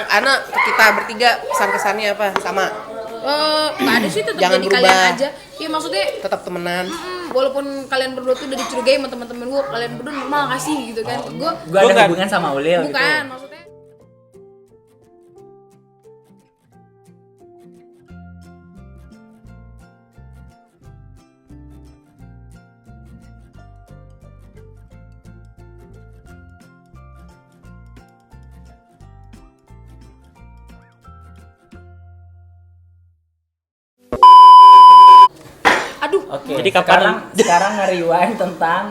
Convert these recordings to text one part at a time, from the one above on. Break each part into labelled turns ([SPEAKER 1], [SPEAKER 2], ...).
[SPEAKER 1] Ana kita bertiga kesan-kesannya apa? Sama.
[SPEAKER 2] Nggak ada sih, tetap
[SPEAKER 1] Jangan
[SPEAKER 2] jadi
[SPEAKER 1] berubah.
[SPEAKER 2] kalian aja. Iya maksudnya
[SPEAKER 1] Tetap temenan.
[SPEAKER 2] walaupun kalian berdua tuh udah dicurigai sama teman-teman gue, kalian berdua normal kasih gitu kan. Gue
[SPEAKER 3] ada hubungan sama Ulil gitu.
[SPEAKER 2] bukan maksudnya. Aduh,
[SPEAKER 3] Oke.
[SPEAKER 4] Jadi kapan-
[SPEAKER 3] sekarang nge-rewind tentang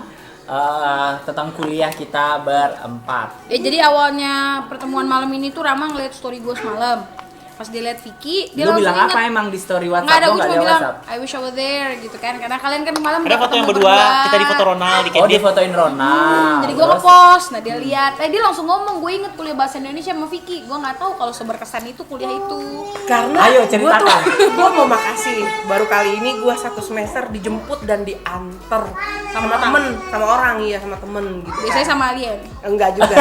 [SPEAKER 3] kuliah kita berempat.
[SPEAKER 2] jadi awalnya pertemuan malam ini tuh Rama ngeliat story gue semalam. Pas dia liat Vicky, dia
[SPEAKER 3] Lu
[SPEAKER 2] langsung
[SPEAKER 3] bilang
[SPEAKER 2] inget.
[SPEAKER 3] apa emang di story
[SPEAKER 2] Nggak
[SPEAKER 3] WhatsApp
[SPEAKER 2] ada,
[SPEAKER 3] lo?
[SPEAKER 2] gue
[SPEAKER 3] Nggak
[SPEAKER 2] cuma
[SPEAKER 3] ada
[SPEAKER 2] bilang
[SPEAKER 3] WhatsApp?
[SPEAKER 2] I wish I was there gitu kan. Karena kalian kan malam
[SPEAKER 4] Ada foto yang berdua, kita di foto Ronald di
[SPEAKER 3] Oh,
[SPEAKER 4] Candy.
[SPEAKER 3] di fotoin Ronald.
[SPEAKER 2] Jadi gue ngepost, nah dia lihat, dia langsung ngomong, gue inget kuliah bahasa Indonesia sama Vicky. Gue nggak tahu kalau seberkesan itu kuliah itu.
[SPEAKER 1] Karena
[SPEAKER 3] Ayo, ceritakan.
[SPEAKER 1] Gue mau makasih. Baru kali ini gue 1 semester dijemput dan diantar sama temen, sama orang iya sama temen gitu.
[SPEAKER 2] Biasanya sama alien.
[SPEAKER 1] Enggak juga.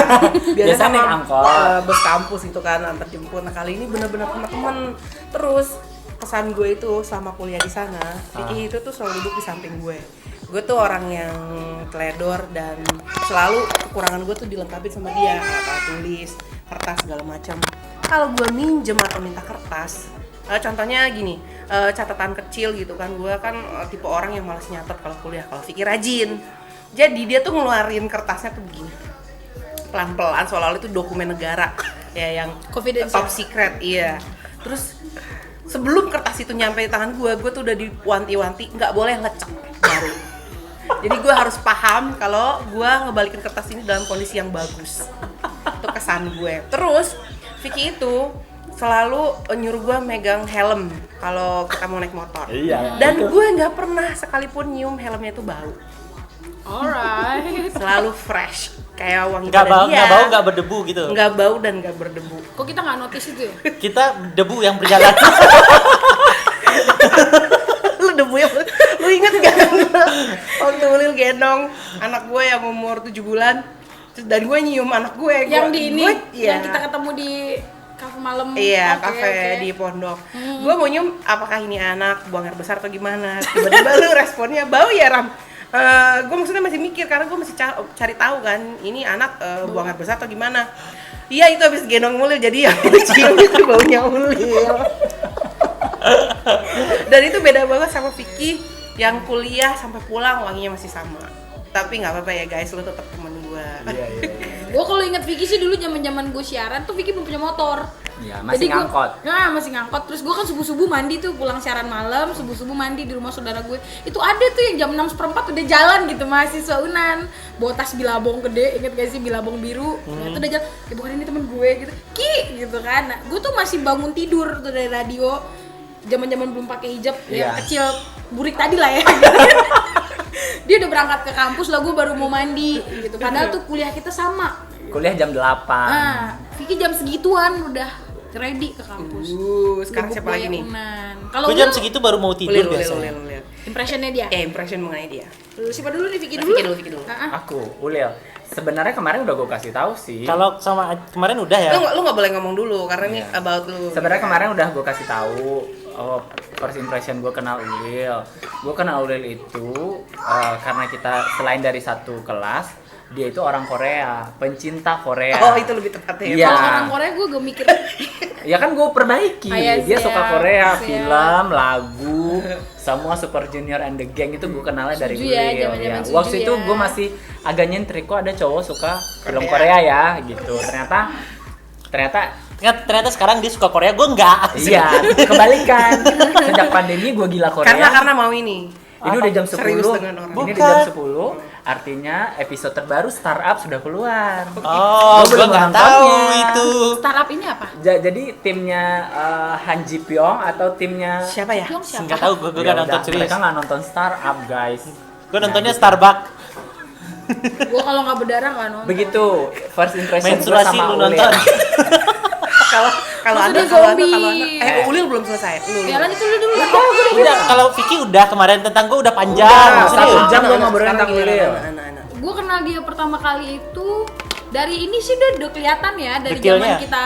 [SPEAKER 3] Biasanya naik angkot.
[SPEAKER 1] Bus kampus itu kan antar jemput. Nah kali ini benar-benar sama temen. Terus kesan gue itu selama kuliah di sana, Vicky itu tuh selalu duduk di samping gue. Gue tuh orang yang teledor dan selalu kekurangan gue tuh dilengkapi sama dia, alat tulis, kertas segala macam. Kalau gue minjem atau minta kertas, contohnya gini, catatan kecil gitu kan, gue kan tipe orang yang malas nyatet kalau kuliah. Kalau Vicky rajin, jadi dia tuh ngeluarin kertasnya tuh begini, pelan-pelan soalnya itu dokumen negara ya yang
[SPEAKER 2] Confidential.
[SPEAKER 1] top secret iya. Terus sebelum kertas itu nyampe di tangan gue tuh udah diwanti-wanti nggak boleh ngecek baru. Jadi gue harus paham kalau gue ngebalikin kertas ini dalam kondisi yang bagus. Itu kesan gue. Terus Vicky itu selalu nyuruh gue megang helm kalau kita mau naik motor.
[SPEAKER 3] Iya.
[SPEAKER 1] Dan gue nggak pernah sekalipun nyium helmnya itu bau.
[SPEAKER 2] Alright.
[SPEAKER 1] Selalu fresh kayak wangi
[SPEAKER 4] Nggak
[SPEAKER 1] badan
[SPEAKER 4] bau,
[SPEAKER 1] dia.
[SPEAKER 4] nggak bau, nggak berdebu gitu.
[SPEAKER 1] Nggak bau dan nggak berdebu.
[SPEAKER 2] Kok kita nggak notice itu ya?
[SPEAKER 4] Kita debu yang berjalan.
[SPEAKER 1] Lu debu ya, lu inget gak waktu Ulil gendong anak gue yang umur 7 bulan terus dan gue nyium anak gue
[SPEAKER 2] Yang di ini,
[SPEAKER 1] iya.
[SPEAKER 2] yang kita ketemu di kafe malam.
[SPEAKER 1] Iya,
[SPEAKER 2] Oke,
[SPEAKER 1] kafe
[SPEAKER 2] oke.
[SPEAKER 1] di Pondok. Gue mau nyium apakah ini anak buang air besar atau gimana. Tiba-tiba lu responnya bau ya Ram. Gue maksudnya masih mikir karena gue masih cari tahu kan ini anak buang air besar atau gimana. Iya itu habis gendong Ulil jadi yang cium itu baunya Ulil. Dan itu beda banget sama Vicky yang kuliah sampai pulang wanginya masih sama. Tapi nggak apa-apa ya guys, lu tetap temen gue.
[SPEAKER 3] Iya.
[SPEAKER 2] Gue kalau inget Vicky sih dulu zaman gue siaran tuh Vicky belum punya motor.
[SPEAKER 3] Iya, masih
[SPEAKER 2] Jadi
[SPEAKER 3] ngangkot.
[SPEAKER 2] Masih ngangkot. Terus gue kan subuh-subuh mandi tuh, pulang siaran malam, subuh-subuh mandi di rumah saudara gue. Itu ada tuh yang jam 6:04 udah jalan gitu, mahasiswa Unan. Bawa tas bilabong gede, inget gak sih bilabong biru? Nah, itu udah jalan, ya bukan ini temen gue gitu. Ki gitu kan. Nah, gue tuh masih bangun tidur tuh dari radio. Zaman-zaman belum pakai hijab,
[SPEAKER 3] Iya.
[SPEAKER 2] yang kecil burik tadi lah ya. Dia udah berangkat ke kampus lah, gue baru mau mandi gitu. Padahal tuh kuliah kita sama.
[SPEAKER 3] Kuliah jam 8.
[SPEAKER 2] Nah, Vicky jam segituan udah ready ke kampus.
[SPEAKER 1] Sekarang
[SPEAKER 2] Gubuk
[SPEAKER 1] siapa lagi
[SPEAKER 2] Buaya
[SPEAKER 1] nih?
[SPEAKER 2] Unan. Kalau
[SPEAKER 4] Gue jam
[SPEAKER 2] lu,
[SPEAKER 4] segitu baru mau tidur
[SPEAKER 1] Ulil.
[SPEAKER 4] biasanya.
[SPEAKER 2] impressionnya dia.
[SPEAKER 1] Impression mengenai dia.
[SPEAKER 2] Lu siapa dulu nih, Vicky dulu?
[SPEAKER 1] Vicky dulu.
[SPEAKER 3] Aku, Ulil. Sebenarnya kemarin udah gue kasih tahu sih.
[SPEAKER 4] Kalau sama kemarin udah ya.
[SPEAKER 1] Lu nggak boleh ngomong dulu karena ini
[SPEAKER 3] Iya.
[SPEAKER 1] about lu.
[SPEAKER 3] Sebenarnya kemarin udah gue kasih tahu. First impression gue kenal Ulil. Gue kenal Ulil itu karena kita selain dari satu kelas, dia itu orang Korea, pencinta Korea.
[SPEAKER 1] Oh itu lebih tepatnya.
[SPEAKER 3] Iya.
[SPEAKER 2] Kalau orang Korea gue gak mikir.
[SPEAKER 3] Ya kan gue perbaiki.
[SPEAKER 2] Iya,
[SPEAKER 3] Dia
[SPEAKER 2] siap,
[SPEAKER 3] suka Korea,
[SPEAKER 2] siap.
[SPEAKER 3] film, lagu, semua Super Junior and the Gang itu gue kenalnya dari
[SPEAKER 2] Suju
[SPEAKER 3] Ulil.
[SPEAKER 2] ya, zaman-zaman Suju
[SPEAKER 3] Waktu itu
[SPEAKER 2] ya.
[SPEAKER 3] gue masih agak nyentrik kok ada cowok suka film Korea ya gitu.
[SPEAKER 4] Ternyata sekarang dia suka Korea, gue enggak.
[SPEAKER 3] Iya, kebalikan. Sejak pandemi gue gila Korea.
[SPEAKER 1] Karena mau ini.
[SPEAKER 3] Ini udah jam 10.
[SPEAKER 1] Serius dengan orang.
[SPEAKER 3] Ini udah jam 10. Artinya episode terbaru Startup sudah keluar.
[SPEAKER 4] Oh,
[SPEAKER 3] Gua
[SPEAKER 4] gue
[SPEAKER 3] belum
[SPEAKER 4] nggak
[SPEAKER 3] nontonnya.
[SPEAKER 4] tahu itu.
[SPEAKER 2] Startup ini apa?
[SPEAKER 3] Jadi timnya Han Ji Pyong atau timnya
[SPEAKER 1] Siapa ya?
[SPEAKER 2] Yang siapa?
[SPEAKER 4] Nggak tahu, gue nggak
[SPEAKER 3] Ya
[SPEAKER 4] nonton
[SPEAKER 3] udah,
[SPEAKER 4] serius.
[SPEAKER 3] Mereka nggak nonton Startup guys.
[SPEAKER 4] Gue nontonnya Starbucks.
[SPEAKER 2] Gue kalau nggak berdarah nggak nonton.
[SPEAKER 3] Begitu first impression gue
[SPEAKER 4] Menstruasi
[SPEAKER 3] sama
[SPEAKER 4] lu
[SPEAKER 3] Ulil.
[SPEAKER 4] nonton.
[SPEAKER 1] Kalau
[SPEAKER 2] Maksudnya
[SPEAKER 1] ada
[SPEAKER 2] zombie.
[SPEAKER 1] Ulil belum selesai.
[SPEAKER 2] Ya lanjut dulu.
[SPEAKER 4] Udah, kalau Vicky udah kemarin tentang gue udah panjang.
[SPEAKER 3] Udah,
[SPEAKER 4] Maksudnya
[SPEAKER 3] satu
[SPEAKER 4] udah.
[SPEAKER 3] jam gua ngobrolin tentang Ulil.
[SPEAKER 2] Gue kenal dia pertama kali itu Dari ini sih udah kelihatan ya, dari
[SPEAKER 4] Detailnya.
[SPEAKER 2] zaman kita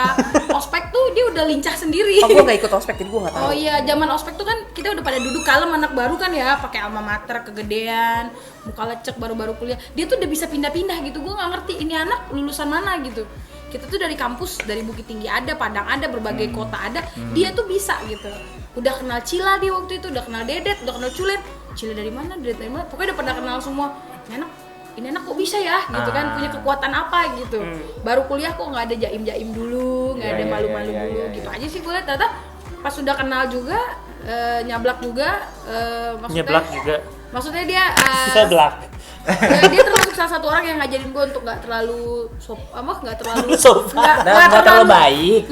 [SPEAKER 2] ospek tuh dia udah lincah sendiri.
[SPEAKER 1] Oh, gue nggak ikut ospek, jadi gue nggak tahu.
[SPEAKER 2] Oh iya, zaman ospek tuh kan kita udah pada duduk kalem, anak baru kan ya, pakai alma mater kegedean, muka lecek baru-baru kuliah. Dia tuh udah bisa pindah-pindah gitu. Gue nggak ngerti ini anak lulusan mana gitu. Kita tuh dari kampus, dari Bukit Tinggi ada, Padang ada, berbagai kota ada. Dia tuh bisa gitu. Udah kenal Cila dia waktu itu, udah kenal Dedet, udah kenal Culen. Cila dari mana, Dedet dari mana? Pokoknya udah pada kenal semua. Ini anak kok bisa ya gitu kan, punya kekuatan apa gitu. Baru kuliah kok nggak ada jaim-jaim dulu, nggak ada malu-malu dulu gitu aja sih gue liat. Ternyata pas sudah kenal juga nyablak juga, maksudnya dia
[SPEAKER 4] Seblak.
[SPEAKER 2] dia termasuk salah satu orang yang ngajarin gue untuk nggak terlalu nggak terlalu
[SPEAKER 4] Sopan.
[SPEAKER 3] Nggak terlalu baik.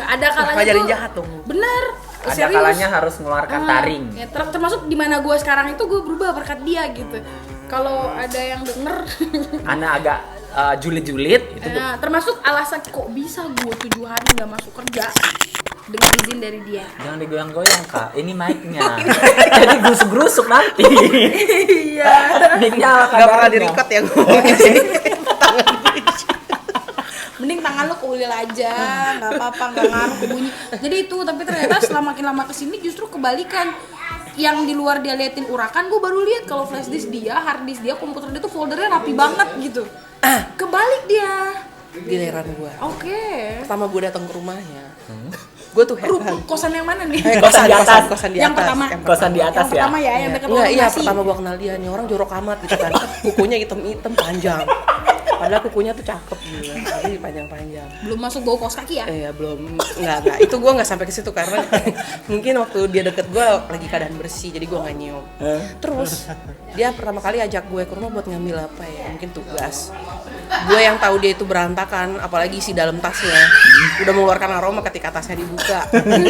[SPEAKER 2] Ada kalanya
[SPEAKER 1] Ngajarin
[SPEAKER 2] tuh
[SPEAKER 1] jahat dong.
[SPEAKER 2] bener.
[SPEAKER 3] Ada
[SPEAKER 2] Serius.
[SPEAKER 3] kalanya harus mengeluarkan taring.
[SPEAKER 2] Ya, termasuk di mana gue sekarang itu gue berubah berkat dia gitu. Kalau ada yang denger,
[SPEAKER 3] Ana agak julid-julid itu.
[SPEAKER 2] nah, termasuk alasan kok bisa gue 7 hari nggak masuk kerja dengan izin dari dia.
[SPEAKER 3] Jangan digoyang-goyang kak, ini mic-nya. Jadi gerusuk-gerusuk nanti.
[SPEAKER 2] Iya.
[SPEAKER 3] Mic-nya
[SPEAKER 1] Nggak pernah di-record ya gue.
[SPEAKER 2] Mending tangan lo kuil aja, nggak apa-apa, nggak ngaruh ke bunyi. Jadi itu, tapi ternyata setelah makin lama kesini justru kebalikan. Yang di luar dia liatin urakan, gue baru lihat kalau flash disk dia, hard disk dia, komputer dia tuh foldernya rapi banget gitu. Kebalik dia.
[SPEAKER 1] Giliran gue.
[SPEAKER 2] Oke.
[SPEAKER 1] Pertama gue datang ke rumahnya, gue tuh heran.
[SPEAKER 2] Kosan yang mana nih?
[SPEAKER 3] Kosan di atas.
[SPEAKER 1] Kosan di
[SPEAKER 2] Yang
[SPEAKER 1] atas.
[SPEAKER 2] pertama.
[SPEAKER 3] Kosan di atas
[SPEAKER 2] Yang
[SPEAKER 3] ya.
[SPEAKER 2] pertama ya, yang dekat
[SPEAKER 1] Enggak,
[SPEAKER 2] warung
[SPEAKER 1] iya
[SPEAKER 2] nasi.
[SPEAKER 1] pertama gua kenal dia nih orang jorok amat gitu kan. Kukunya hitam-hitam panjang. Padahal kukunya tuh cakep gitu, tapi panjang-panjang.
[SPEAKER 2] Belum masuk bau kaos kaki ya?
[SPEAKER 1] Belum, enggak. Itu gua nggak sampai ke situ karena mungkin waktu dia deket gua lagi keadaan bersih, jadi gua nggak nyium. Terus dia pertama kali ajak gue ke rumah buat ngambil apa ya? Mungkin tugas. Gue yang tahu dia itu berantakan, apalagi isi dalam tasnya. Udah mengeluarkan aroma ketika tasnya dibuka,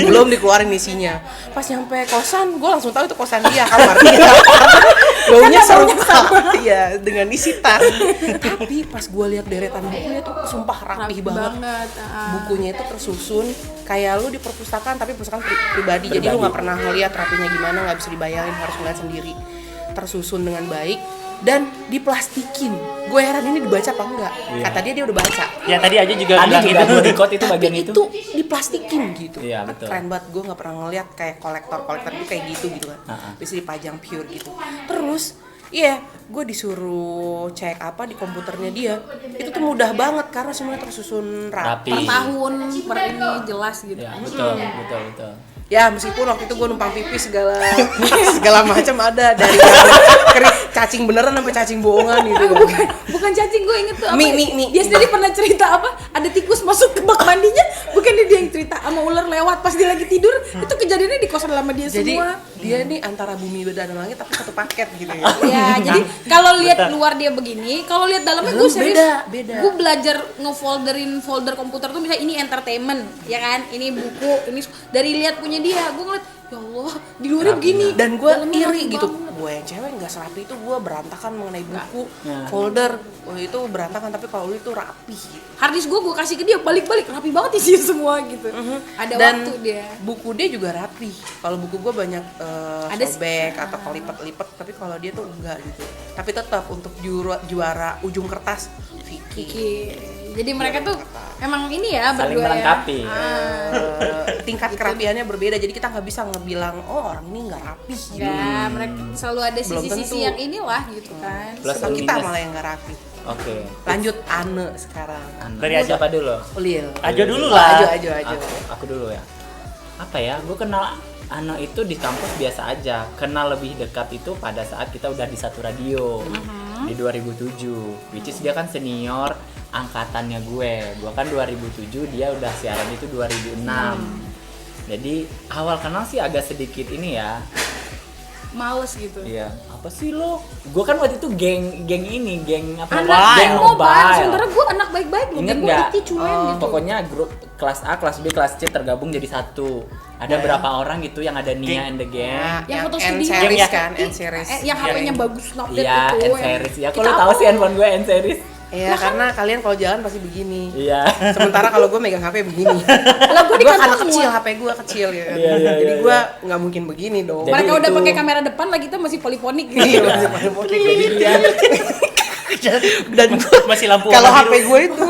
[SPEAKER 1] belum dikeluarin isinya. Pas nyampe kosan, gue langsung tahu itu kosan dia, kamar dia. Baunya sama, iya, dengan isi tas. Tapi pas gue lihat deretan bukunya tuh sumpah rapih banget. Bukunya itu tersusun kayak lu di perpustakaan, tapi perpustakaan pribadi. Jadi lu nggak pernah ngeliat rapinya gimana, nggak bisa dibayangin, harus ngeliat sendiri. Tersusun dengan baik dan diplastikin. Gue heran ini dibaca apa enggak? Kata dia udah baca.
[SPEAKER 4] Ya tadi aja juga
[SPEAKER 3] Tadi
[SPEAKER 4] bilang
[SPEAKER 3] juga
[SPEAKER 4] gitu.
[SPEAKER 3] gue di-quote itu
[SPEAKER 1] Tapi
[SPEAKER 3] bagian
[SPEAKER 1] itu diplastikin gitu.
[SPEAKER 3] Iya,
[SPEAKER 1] Kan
[SPEAKER 3] betul.
[SPEAKER 1] keren banget. Gue nggak pernah ngeliat kayak kolektor itu kayak gitu kan. Bisa dipajang pure gitu. Terus gue disuruh cek apa di komputernya dia. Itu tuh mudah banget karena semuanya tersusun rapi.
[SPEAKER 3] Rapi.
[SPEAKER 2] Tahun per ini jelas gitu.
[SPEAKER 3] Ya, betul.
[SPEAKER 1] Ya meskipun waktu itu gue numpang pipis segala macam ada, dari cacing beneran sampai cacing bohongan gitu.
[SPEAKER 2] Bukan cacing, gue inget tuh apa
[SPEAKER 1] Mie.
[SPEAKER 2] dia sendiri pernah cerita apa, ada tikus masuk ke bak mandinya, bukan dia yang cerita, sama ular lewat pas dia lagi tidur. Itu kejadiannya di kosan lama dia
[SPEAKER 1] Jadi
[SPEAKER 2] semua.
[SPEAKER 1] dia nih antara bumi dan langit tapi satu paket gitu ya.
[SPEAKER 2] Ya, jadi kalau lihat luar dia begini, kalau lihat dalamnya gue serius.
[SPEAKER 1] Beda.
[SPEAKER 2] Gue belajar ngefolderin folder komputer tuh, misalnya ini entertainment, ya kan? Ini buku, ini dari lihat punya dia, gue ngeliat ya Allah di luarnya begini.
[SPEAKER 1] Dan gue
[SPEAKER 2] dalamnya
[SPEAKER 1] iri
[SPEAKER 2] rapi
[SPEAKER 1] gitu.
[SPEAKER 2] banget.
[SPEAKER 1] Gue yang cewek nggak serapi itu, gue berantakan mengenai buku, folder. Itu berantakan tapi kalau lu itu rapi.
[SPEAKER 2] Harddisk gue kasih ke dia, balik-balik rapi banget isinya semua gitu. Ada
[SPEAKER 1] Dan
[SPEAKER 2] waktu dia.
[SPEAKER 1] buku dia juga rapi. Kalau buku gue banyak
[SPEAKER 2] Ada
[SPEAKER 1] sobek atau kelipet-lipet, tapi kalau dia tuh enggak gitu. Tapi tetap untuk juara ujung kertas Vicky.
[SPEAKER 2] Oke. Jadi mereka tuh emang ini ya
[SPEAKER 3] Saling
[SPEAKER 2] berdua
[SPEAKER 3] melengkapi.
[SPEAKER 1] Tingkat kerapiannya berbeda, jadi kita nggak bisa ngebilang oh orang ini nggak rapi.
[SPEAKER 2] Ya, mereka selalu ada
[SPEAKER 1] Belum
[SPEAKER 2] sisi-sisi
[SPEAKER 1] tentu.
[SPEAKER 2] yang inilah gitu kan.
[SPEAKER 3] Plus
[SPEAKER 1] Sebab kita
[SPEAKER 3] minus.
[SPEAKER 1] malah yang nggak rapi.
[SPEAKER 3] Oke.
[SPEAKER 1] Lanjut Ane sekarang.
[SPEAKER 4] Dari Ajo.
[SPEAKER 3] Siapa dulu?
[SPEAKER 1] Lil.
[SPEAKER 4] Ajo dulu
[SPEAKER 1] Oh,
[SPEAKER 4] lah.
[SPEAKER 1] Ajo.
[SPEAKER 3] Aku dulu ya. Apa ya? Gue kenal Ano itu di kampus biasa aja. Kenal lebih dekat itu pada saat kita udah di satu radio di 2007. Which is dia kan senior angkatannya gue. Gue kan 2007, dia udah siaran itu 2006. Jadi awal kenal sih agak sedikit ini ya.
[SPEAKER 2] Males gitu.
[SPEAKER 3] Iya. Apa sih lo? Gue kan waktu itu geng apa?
[SPEAKER 2] Anak
[SPEAKER 3] Geng mobile.
[SPEAKER 2] sementara gue anak baik-baik loh.
[SPEAKER 3] Ingat
[SPEAKER 2] Gue
[SPEAKER 3] nggak?
[SPEAKER 2] IT cuman gitu.
[SPEAKER 3] Pokoknya grup kelas A, kelas B, kelas C tergabung jadi satu. Ada berapa orang gitu yang ada Nia and the Gang.
[SPEAKER 2] Yang foto
[SPEAKER 1] N
[SPEAKER 2] studio.
[SPEAKER 1] series
[SPEAKER 4] ya?
[SPEAKER 1] kan, N series.
[SPEAKER 2] Yang HP-nya bagus update
[SPEAKER 3] Iya,
[SPEAKER 2] itu.
[SPEAKER 3] N series. Ya, kalau tahu sih handphone gue N series.
[SPEAKER 1] Iya, karena kalian kalau jalan pasti begini.
[SPEAKER 3] Iya.
[SPEAKER 1] Sementara kalau gue megang HP begini.
[SPEAKER 2] Lah gue di
[SPEAKER 1] Gue
[SPEAKER 2] kantor
[SPEAKER 1] karena
[SPEAKER 2] semua.
[SPEAKER 1] kecil, HP gue kecil gitu.
[SPEAKER 3] Iya,
[SPEAKER 1] Jadi
[SPEAKER 3] iya.
[SPEAKER 1] gue nggak mungkin begini dong.
[SPEAKER 3] Jadi
[SPEAKER 2] Mereka udah
[SPEAKER 3] itu-
[SPEAKER 2] pakai kamera depan lah, kita masih polifonik gitu.
[SPEAKER 1] Iya, masih pada pokoknya jadi dia. Dan
[SPEAKER 4] Masih lampu
[SPEAKER 1] kalau
[SPEAKER 4] warna
[SPEAKER 1] HP gue itu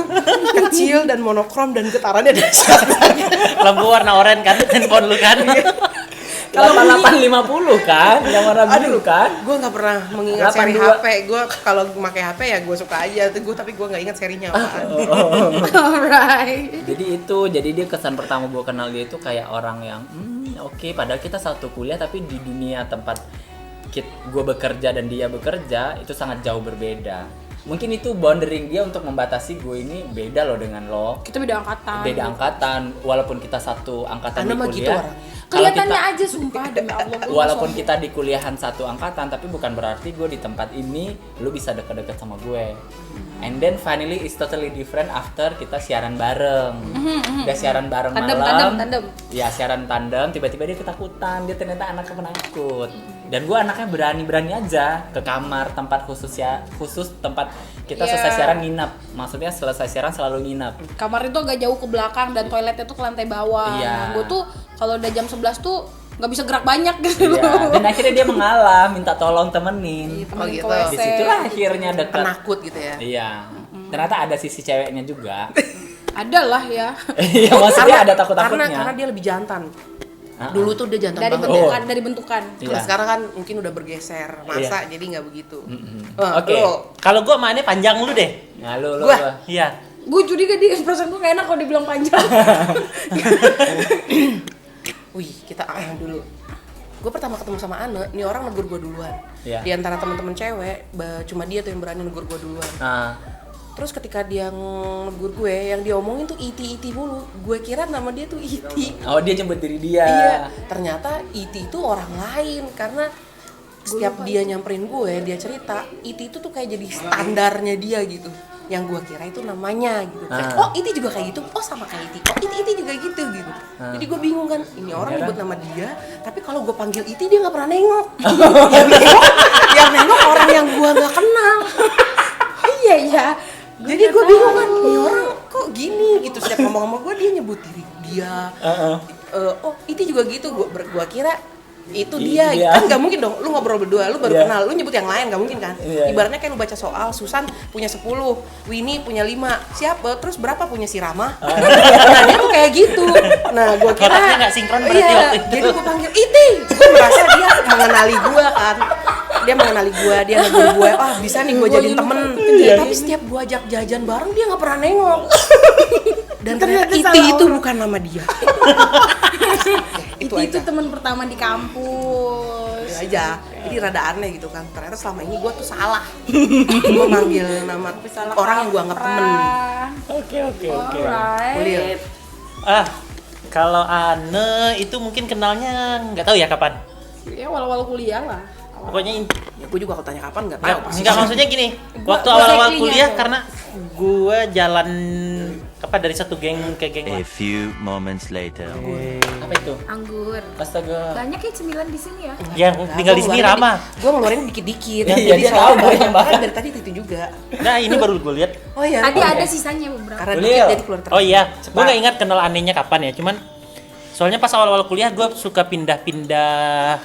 [SPEAKER 1] kecil dan monokrom dan getarannya dahsyat.
[SPEAKER 4] lampu warna oranye kan handphone lu kan.
[SPEAKER 1] Kalau
[SPEAKER 3] 8850 kan, yang warna biru kan.
[SPEAKER 1] Gue nggak pernah mengingat seri
[SPEAKER 3] 82.
[SPEAKER 1] HP. Gue kalau pakai HP ya gue suka aja. Tapi gue nggak ingat serinya apaan.
[SPEAKER 2] Alright.
[SPEAKER 3] Jadi dia kesan pertama gue kenal dia itu kayak orang yang oke, padahal kita satu kuliah tapi di dunia tempat gue bekerja dan dia bekerja itu sangat jauh berbeda. Mungkin itu boundary dia untuk membatasi gue ini beda loh dengan lo.
[SPEAKER 2] Kita beda angkatan.
[SPEAKER 3] Beda angkatan, walaupun kita satu angkatan
[SPEAKER 1] Anda
[SPEAKER 3] di
[SPEAKER 1] mah
[SPEAKER 3] kuliah.
[SPEAKER 1] gitu orangnya.
[SPEAKER 3] Kalau
[SPEAKER 2] Kelihatannya
[SPEAKER 3] kita-
[SPEAKER 2] aja sumpah demi Allah. gua
[SPEAKER 3] Walaupun
[SPEAKER 2] sombong.
[SPEAKER 3] kita di kuliahan satu angkatan, tapi bukan berarti gue di tempat ini lu bisa deket-deket sama gue. And then finally it's totally different after kita siaran bareng. Udah siaran bareng malam.
[SPEAKER 2] Tandem.
[SPEAKER 3] Ya siaran tandem, tiba-tiba dia ketakutan. Dia ternyata anaknya penakut. Dan gue anaknya berani-berani aja ke kamar tempat khusus tempat kita
[SPEAKER 2] Iya.
[SPEAKER 3] selesai siaran nginap. Maksudnya selesai siaran selalu nginap.
[SPEAKER 2] Kamar itu agak jauh ke belakang dan toiletnya tuh ke lantai bawah.
[SPEAKER 3] Iya.
[SPEAKER 2] Nah, gue tuh kalau udah jam 11 tuh nggak bisa gerak banyak gitu.
[SPEAKER 3] Iya. Dan akhirnya dia mengalah, minta tolong temenin.
[SPEAKER 2] Temenin
[SPEAKER 1] gitu.
[SPEAKER 2] ke WC.
[SPEAKER 3] Disitulah akhirnya dekat.
[SPEAKER 1] Penakut gitu ya.
[SPEAKER 3] Iya. Ternyata ada sisi ceweknya juga.
[SPEAKER 2] Ada lah ya.
[SPEAKER 3] Iya, maksudnya ada takut-takutnya.
[SPEAKER 1] Karena dia lebih jantan.
[SPEAKER 3] Ah,
[SPEAKER 1] Dulu tuh dia jantan
[SPEAKER 2] Dari
[SPEAKER 1] banget.
[SPEAKER 2] bentukan, dari bentukan.
[SPEAKER 3] Iya.
[SPEAKER 1] Kalau sekarang kan mungkin udah bergeser masa, jadi nggak begitu. Wah,
[SPEAKER 4] Oke.
[SPEAKER 1] lo.
[SPEAKER 4] Kalau gua mainnya panjang lu deh.
[SPEAKER 3] Nah, lu.
[SPEAKER 1] Gua.
[SPEAKER 4] Iya.
[SPEAKER 2] Gue curiga di perasaan gue gak enak kalau dibilang panjang.
[SPEAKER 1] Wih, kita dulu. Gue pertama ketemu sama Ane, nih orang negur gue duluan.
[SPEAKER 3] Iya.
[SPEAKER 1] Di antara teman-teman cewek, cuma dia tuh yang berani negur gue duluan.
[SPEAKER 3] Nah,
[SPEAKER 1] Terus ketika dia negur gue, yang dia omongin tuh iti mulu. Gue kira nama dia tuh Iti.
[SPEAKER 3] oh dia jemput diri dia.
[SPEAKER 1] Iya, ternyata Iti itu orang lain karena setiap dia nyamperin gue, dia cerita Iti itu tuh kayak jadi standarnya dia gitu. Yang gue kira itu namanya gitu.
[SPEAKER 3] Ah.
[SPEAKER 1] Oh, Iti juga kayak gitu. Oh, sama kayak Iti. Oh, Iti juga gitu gitu. Jadi gue bingung kan, ini orang
[SPEAKER 3] Beneran?
[SPEAKER 1] nyebut nama dia, tapi kalau gue panggil Iti dia nggak pernah nengok. yang nengok orang yang gue nggak kenal.
[SPEAKER 2] Iya ya.
[SPEAKER 1] Jadi gue bingung kan, ini orang kok gini gitu. Setiap ngomong sama gue dia nyebut diri dia. Oh, Iti juga gitu. Gua kira itu dia. Kan nggak mungkin dong. Lu ngobrol berdua, lu baru
[SPEAKER 3] Iya.
[SPEAKER 1] kenal, lu nyebut yang lain nggak mungkin kan?
[SPEAKER 3] Iya.
[SPEAKER 1] Ibaratnya kayak lu baca soal, Susan punya 10, Winnie punya 5. Siapa? Terus berapa punya si Rama? Nah, dia tuh kayak gitu. Nah, gua kira
[SPEAKER 4] Otaknya nggak sinkron berarti
[SPEAKER 1] iya,
[SPEAKER 4] waktu itu.
[SPEAKER 1] jadi gua panggil Iti. Gua merasa dia mengenali gua kan. Dia mengenali gua, dia negur gue, bisa nih gua jadiin temen. Tapi setiap gua ajak jajan bareng dia nggak pernah nengok. Dan ternyata Iti
[SPEAKER 2] salah
[SPEAKER 1] itu
[SPEAKER 2] orang.
[SPEAKER 1] bukan nama dia.
[SPEAKER 2] Itu
[SPEAKER 1] aja.
[SPEAKER 2] teman pertama di kampus.
[SPEAKER 1] Itu aja. Jadi rada aneh gitu kan. Ternyata selama ini gua tuh salah. Gua manggil nama
[SPEAKER 2] Salah
[SPEAKER 1] orang yang gua anggap temen.
[SPEAKER 3] Oke.
[SPEAKER 1] Ulil.
[SPEAKER 2] Alright.
[SPEAKER 4] Kalau Ane itu mungkin kenalnya nggak tahu ya kapan.
[SPEAKER 2] Ya awal-awal kuliah lah.
[SPEAKER 4] Pokoknya
[SPEAKER 1] Ya gua juga kalau tanya kapan nggak tahu.
[SPEAKER 4] enggak maksudnya gini. Waktu
[SPEAKER 2] Gua
[SPEAKER 4] awal-awal
[SPEAKER 2] cycling
[SPEAKER 4] kuliah
[SPEAKER 2] aja.
[SPEAKER 4] karena gua jalan dari satu geng ke geng
[SPEAKER 5] A
[SPEAKER 4] lain.
[SPEAKER 5] few moments later.
[SPEAKER 3] Apa itu?
[SPEAKER 2] Anggur.
[SPEAKER 3] Astaga.
[SPEAKER 2] Banyak ya cemilan di sini ya.
[SPEAKER 4] Yang tinggal di sini Rama.
[SPEAKER 1] Gue ngeluarin dikit-dikit.
[SPEAKER 3] Iya,
[SPEAKER 1] Jadi
[SPEAKER 3] dia
[SPEAKER 1] soalnya
[SPEAKER 3] tahu banyak banget.
[SPEAKER 1] dari tadi itu juga.
[SPEAKER 4] Nah, ini baru gue lihat.
[SPEAKER 1] Oh iya.
[SPEAKER 2] Tadi
[SPEAKER 1] Oke.
[SPEAKER 2] ada sisanya beberapa.
[SPEAKER 1] Karena
[SPEAKER 3] Ulil.
[SPEAKER 1] dikit jadi keluar terus.
[SPEAKER 4] Oh iya,
[SPEAKER 3] Cepat.
[SPEAKER 4] gue nggak ingat kenal anehnya kapan ya. Cuman soalnya pas awal-awal kuliah gue suka pindah-pindah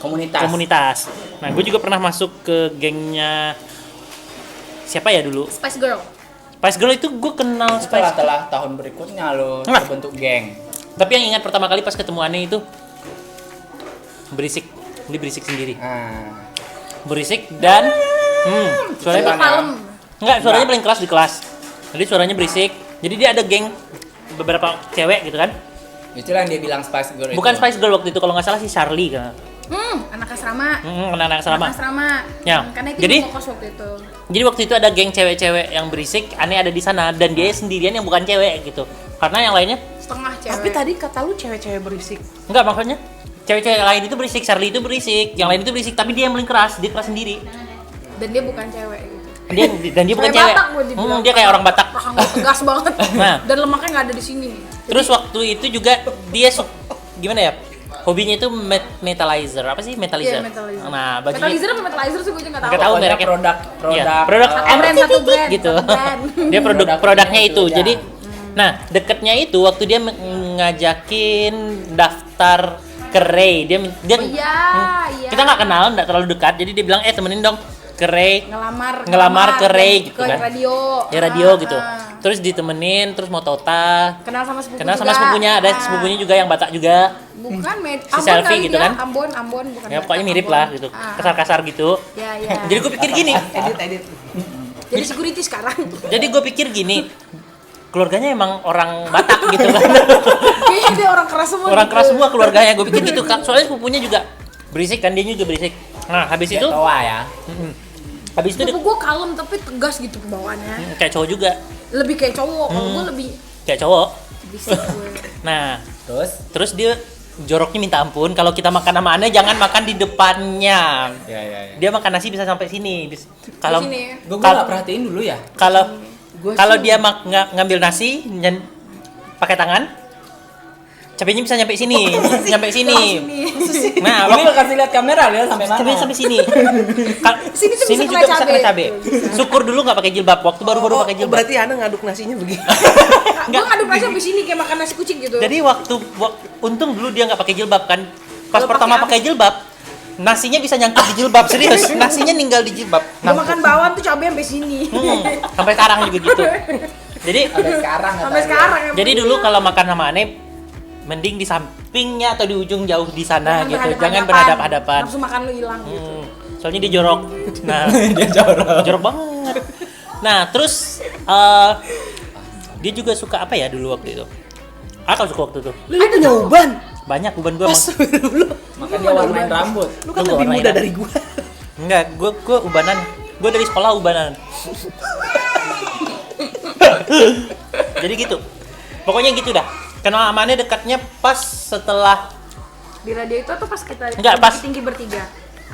[SPEAKER 4] komunitas. Nah, gue juga pernah masuk ke gengnya siapa ya dulu?
[SPEAKER 2] Spice Girl.
[SPEAKER 4] Spice Girl itu gue kenal Spice.
[SPEAKER 3] Setelah tahun berikutnya lo
[SPEAKER 4] Nah.
[SPEAKER 3] terbentuk geng.
[SPEAKER 4] Tapi yang ingat pertama kali pas ketemu Ane itu berisik. Dia berisik sendiri.
[SPEAKER 3] Nah,
[SPEAKER 4] Berisik dan suaranya
[SPEAKER 2] Untuk malam.
[SPEAKER 4] suaranya paling keras di kelas. Jadi suaranya berisik. Jadi dia ada geng beberapa cewek gitu kan.
[SPEAKER 3] itulah yang dia bilang Spice Girl
[SPEAKER 4] Bukan
[SPEAKER 3] itu.
[SPEAKER 4] Spice Girl waktu itu kalau nggak salah si Charlie kan.
[SPEAKER 2] Anak asrama.
[SPEAKER 4] Anak-anak selama.
[SPEAKER 2] Anak asrama.
[SPEAKER 4] Ya.
[SPEAKER 2] Karena itu
[SPEAKER 4] Jadi-
[SPEAKER 2] yang fokus waktu itu.
[SPEAKER 4] Jadi waktu itu ada geng cewek-cewek yang berisik, Ane ada di sana dan dia sendirian yang bukan cewek gitu. Karena yang lainnya
[SPEAKER 2] Setengah cewek.
[SPEAKER 1] Tapi tadi kata lu cewek-cewek berisik.
[SPEAKER 4] enggak, maksudnya cewek-cewek lain itu berisik, Charlie itu berisik, yang lain itu berisik, tapi dia yang paling keras, dia keras sendiri.
[SPEAKER 2] Dan dia bukan cewek gitu.
[SPEAKER 4] Dia bukan
[SPEAKER 2] Kayak
[SPEAKER 4] cewek.
[SPEAKER 2] Batak gua dibilang.
[SPEAKER 4] Dia kayak orang Batak.
[SPEAKER 2] Rahang tegas banget.
[SPEAKER 4] Nah.
[SPEAKER 2] Dan lemaknya nggak ada di sini.
[SPEAKER 4] Terus waktu itu juga dia gimana ya? Hobinya itu metalizer. Apa sih metalizer?
[SPEAKER 2] Iya, metalizer.
[SPEAKER 4] Nah, bajunya
[SPEAKER 2] Metalizer apa metalizer sih gue juga nggak tahu.
[SPEAKER 4] Nggak tahu
[SPEAKER 3] Pokoknya
[SPEAKER 4] mereknya.
[SPEAKER 3] produk
[SPEAKER 4] Iya, produk
[SPEAKER 2] Satu brand, satu brand,
[SPEAKER 4] gitu.
[SPEAKER 2] satu brand.
[SPEAKER 4] Dia produknya
[SPEAKER 3] Produknya
[SPEAKER 4] itu.
[SPEAKER 3] itu, ya.
[SPEAKER 4] Jadi nah, deketnya itu waktu dia ngajakin daftar ke Ray. Dia
[SPEAKER 2] Oh, iya, iya.
[SPEAKER 4] Kita nggak kenal, nggak terlalu dekat. Jadi dia bilang, "Temenin dong ke ke Ray,
[SPEAKER 2] ngelamar
[SPEAKER 4] ke Ray gitu
[SPEAKER 2] ke
[SPEAKER 4] kan.
[SPEAKER 2] radio.
[SPEAKER 4] Ya radio gitu. Terus ditemenin, terus mau Tota.
[SPEAKER 2] Kenal sama sepupu
[SPEAKER 4] Kenal
[SPEAKER 2] juga.
[SPEAKER 4] sama sepupunya, ada sepupunya juga yang Batak juga.
[SPEAKER 2] Bukan
[SPEAKER 4] Si selfie
[SPEAKER 2] kali
[SPEAKER 4] gitu
[SPEAKER 2] dia.
[SPEAKER 4] kan.
[SPEAKER 2] Ambon bukan.
[SPEAKER 4] Ya
[SPEAKER 2] Batak,
[SPEAKER 4] pokoknya mirip
[SPEAKER 2] Ambon.
[SPEAKER 4] lah gitu. Kasar-kasar gitu.
[SPEAKER 2] Ya.
[SPEAKER 4] Jadi gue pikir gini.
[SPEAKER 1] Edit.
[SPEAKER 2] Jadi security sekarang.
[SPEAKER 4] Jadi gue pikir gini. Keluarganya emang orang Batak gitu kan.
[SPEAKER 2] Kayaknya dia orang keras semua.
[SPEAKER 4] Orang
[SPEAKER 2] gitu.
[SPEAKER 4] keras semua keluarganya. Gue pikir gitu Kak. Soalnya sepupunya juga berisik kan, dia juga berisik. Nah, habis itu
[SPEAKER 3] Tua ya.
[SPEAKER 4] habis itu
[SPEAKER 2] Sepupu gue kalem tapi tegas gitu pembawaannya.
[SPEAKER 4] kayak cowok juga.
[SPEAKER 2] Lebih kayak cowok. Kalau gue lebih
[SPEAKER 4] Kayak cowok.
[SPEAKER 2] bisik gue.
[SPEAKER 4] Nah,
[SPEAKER 3] Terus?
[SPEAKER 4] dia joroknya minta ampun kalau kita makan sama aneh jangan makan di depannya.
[SPEAKER 3] Ya.
[SPEAKER 4] Dia makan nasi bisa sampai sini. Kalau
[SPEAKER 2] Di sini.
[SPEAKER 3] Gue nggak perhatiin dulu ya.
[SPEAKER 4] kalau dia ngambil nasi pakai tangan, cabenya bisa nyampe sini, Nah,
[SPEAKER 3] Ini lo kasih lihat kamera lihat sampai mana?
[SPEAKER 4] cabenya sampai sini.
[SPEAKER 2] Sini tuh bisa
[SPEAKER 4] juga
[SPEAKER 2] kena
[SPEAKER 4] bisa kena
[SPEAKER 2] cabe.
[SPEAKER 4] cabe. Syukur dulu nggak pakai jilbab. Waktu baru-baru pakai jilbab.
[SPEAKER 1] Berarti Ana ngaduk nasinya begini.
[SPEAKER 2] Gue ngaduk nasi sampai sini kayak makan nasi kucing gitu.
[SPEAKER 4] Jadi untung dulu dia nggak pakai jilbab kan. Pas
[SPEAKER 2] Kalau
[SPEAKER 4] pertama
[SPEAKER 2] pakai
[SPEAKER 4] pakai jilbab, nasinya bisa nyangkut di jilbab serius. Nasinya ninggal di jilbab.
[SPEAKER 2] Gue makan bawang tuh cabai sampai sini.
[SPEAKER 4] Sampai sekarang juga gitu. Jadi
[SPEAKER 3] Sampai sekarang.
[SPEAKER 2] Sampai sekarang ya.
[SPEAKER 4] jadi dulu kalau makan sama Aneh mending di sampingnya atau di ujung jauh di sana gitu. Jangan berhadap-hadapan.
[SPEAKER 2] Nafsu makan lu hilang gitu.
[SPEAKER 4] Soalnya dia jorok. Nah,
[SPEAKER 3] Dia
[SPEAKER 4] jorok banget. Nah, terus dia juga suka apa ya dulu waktu itu? Apa suka waktu itu?
[SPEAKER 1] Lu punya uban.
[SPEAKER 4] Banyak uban gue emang.
[SPEAKER 1] Astagfirullah.
[SPEAKER 3] Makanya dia warnain rambut.
[SPEAKER 1] Lu kan
[SPEAKER 4] Lu
[SPEAKER 1] lebih
[SPEAKER 4] warnain
[SPEAKER 1] muda
[SPEAKER 4] apa?
[SPEAKER 1] dari gua.
[SPEAKER 4] Enggak, gue ubanan. Gue dari sekolah ubanan. Jadi gitu. Pokoknya gitu dah. Kenal amannya dekatnya pas setelah
[SPEAKER 2] Di radio itu atau pas kita
[SPEAKER 4] Enggak, pas.
[SPEAKER 2] tinggi bertiga?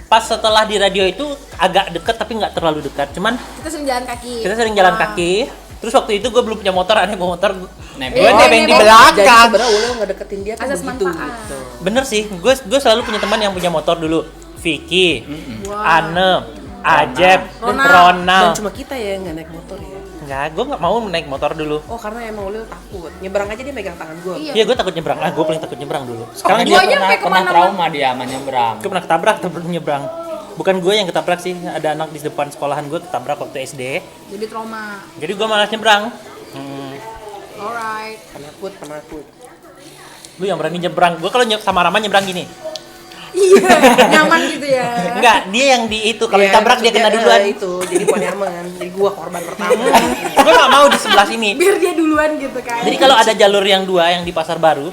[SPEAKER 4] pas setelah di radio itu agak deket tapi nggak terlalu dekat. Cuman
[SPEAKER 2] Kita sering jalan kaki.
[SPEAKER 4] kita sering jalan kaki. Terus waktu itu gue belum punya motor, Aneh bawa motor.
[SPEAKER 3] Nebeng.
[SPEAKER 4] Gue nebeng di
[SPEAKER 2] nebeng.
[SPEAKER 1] Jadi
[SPEAKER 4] belakang.
[SPEAKER 1] sebenarnya Ulil nggak deketin dia tuh
[SPEAKER 2] Asas
[SPEAKER 1] begitu.
[SPEAKER 2] manfaat.
[SPEAKER 1] Gitu.
[SPEAKER 4] Bener sih, gue selalu punya teman yang punya motor dulu. Vicky,
[SPEAKER 2] Wah.
[SPEAKER 4] Ane, Ajep,
[SPEAKER 2] Ronald.
[SPEAKER 1] Dan
[SPEAKER 4] Ronald.
[SPEAKER 1] cuma kita ya yang nggak naik motor ya.
[SPEAKER 4] Enggak, gue nggak mau naik motor dulu.
[SPEAKER 1] Oh karena emang Ulil takut. Nyebrang aja dia megang tangan gua.
[SPEAKER 2] Iya.
[SPEAKER 4] Iya, gue takut nyebrang. Gue paling takut nyebrang dulu. Sekarang
[SPEAKER 2] Gua
[SPEAKER 4] dia
[SPEAKER 2] aja sampai
[SPEAKER 3] pernah
[SPEAKER 2] kemana-mana.
[SPEAKER 3] trauma dia sama nyebrang.
[SPEAKER 4] gue pernah ketabrak nyebrang. Bukan gue yang ketabrak sih, ada anak di depan sekolahan gue ketabrak waktu SD.
[SPEAKER 2] Jadi trauma.
[SPEAKER 4] Jadi gue malas nyebrang.
[SPEAKER 2] Alright.
[SPEAKER 1] Penakut.
[SPEAKER 4] Lu yang berani nyebrang. Gue kalau sama Rama nyebrang gini.
[SPEAKER 2] Iya, nyaman gitu ya.
[SPEAKER 4] Enggak, dia yang di itu. Kalau
[SPEAKER 1] Iya,
[SPEAKER 4] ditabrak dia kena duluan.
[SPEAKER 1] Itu jadi bukan nyaman. Jadi gua korban pertama.
[SPEAKER 4] Gue gak mau di sebelah sini.
[SPEAKER 2] Biar dia duluan gitu kan.
[SPEAKER 4] Jadi kalau ada jalur yang dua yang di Pasar Baru,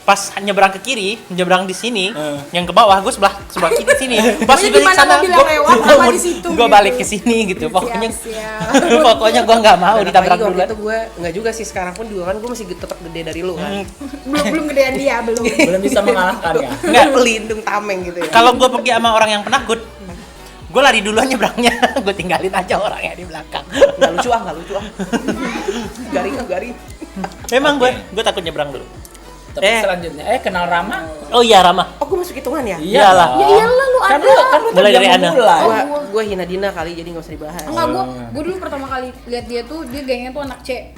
[SPEAKER 4] pas nyebrang ke kiri, nyebrang di sini, yang ke bawah gue sebelah kiri sini. Pas
[SPEAKER 2] Pokoknya
[SPEAKER 4] di
[SPEAKER 2] di mana mobil yang lewat sama di situ
[SPEAKER 4] gue
[SPEAKER 2] gitu.
[SPEAKER 4] balik ke sini gitu. Pokoknya
[SPEAKER 2] Siap.
[SPEAKER 4] pokoknya gue nggak mau
[SPEAKER 1] Dan
[SPEAKER 4] ditabrak
[SPEAKER 1] apalagi waktu
[SPEAKER 4] duluan.
[SPEAKER 1] itu gue nggak juga sih sekarang pun juga kan gue masih tetap gede dari lu kan.
[SPEAKER 2] belum gedean dia, belum.
[SPEAKER 3] Belum bisa mengalahkan ya.
[SPEAKER 4] Enggak.
[SPEAKER 1] Pelindung tameng gitu ya.
[SPEAKER 4] Kalau gue pergi sama orang yang penakut, gue lari duluan nyebrangnya, gue tinggalin aja orangnya di belakang.
[SPEAKER 1] Nggak lucu ah. Garing.
[SPEAKER 4] Emang gue takut nyebrang dulu.
[SPEAKER 3] Tapi selanjutnya kenal Rama.
[SPEAKER 4] Oh iya Rama.
[SPEAKER 1] Oh gue masuk hitungan ya?
[SPEAKER 4] Iyalah.
[SPEAKER 2] Ya iyalah lu
[SPEAKER 3] Kan
[SPEAKER 2] ada.
[SPEAKER 3] lu
[SPEAKER 4] Mulai
[SPEAKER 3] tadi
[SPEAKER 4] dari
[SPEAKER 3] yang
[SPEAKER 4] Ana.
[SPEAKER 3] memulai.
[SPEAKER 1] Gue hina Dina kali jadi nggak usah dibahas.
[SPEAKER 2] Enggak, gue dulu pertama kali lihat dia tuh dia gengnya tuh anak C.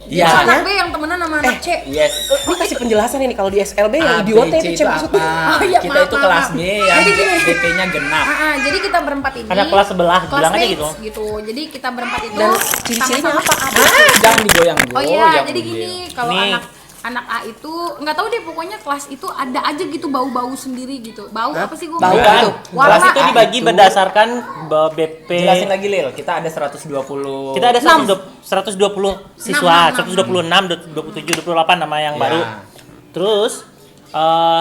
[SPEAKER 3] Iya.
[SPEAKER 2] Terus anak B yang temenan sama anak C.
[SPEAKER 3] Yes.
[SPEAKER 1] Ini kasih penjelasan ini kalau di SLB yang
[SPEAKER 3] A, B,
[SPEAKER 1] idiotnya
[SPEAKER 3] C
[SPEAKER 1] itu
[SPEAKER 3] itu
[SPEAKER 1] C maksudnya.
[SPEAKER 3] apa?
[SPEAKER 2] Oh, iya,
[SPEAKER 3] Kita
[SPEAKER 2] maaf,
[SPEAKER 3] itu
[SPEAKER 2] maaf,
[SPEAKER 3] kelas
[SPEAKER 2] maaf.
[SPEAKER 3] B yang
[SPEAKER 2] Jadi gini.
[SPEAKER 3] DP-nya genap.
[SPEAKER 2] Jadi kita berempat ini.
[SPEAKER 4] Anak kelas sebelah, bilang aja
[SPEAKER 2] classmates
[SPEAKER 4] gitu.
[SPEAKER 2] Jadi kita berempat itu
[SPEAKER 1] Dan ciri-cirinya
[SPEAKER 2] sama-sama
[SPEAKER 1] apa?
[SPEAKER 3] Jangan digoyang-goyang.
[SPEAKER 2] Oh iya, jadi gini, kalau
[SPEAKER 4] Nih.
[SPEAKER 2] anak A itu nggak tahu deh, pokoknya kelas itu ada aja gitu bau-bau sendiri gitu. Bau apa sih gue?
[SPEAKER 1] Bau
[SPEAKER 4] Bukan.
[SPEAKER 1] apa tuh?
[SPEAKER 2] Warna.
[SPEAKER 4] Kelas itu dibagi
[SPEAKER 3] itu.
[SPEAKER 4] berdasarkan BP.
[SPEAKER 3] Jelasin lagi Lil, kita ada 120.
[SPEAKER 4] Kita ada 120 siswa,
[SPEAKER 2] 6.
[SPEAKER 4] 126, 27, 28 nama yang
[SPEAKER 3] Ya.
[SPEAKER 4] baru. Terus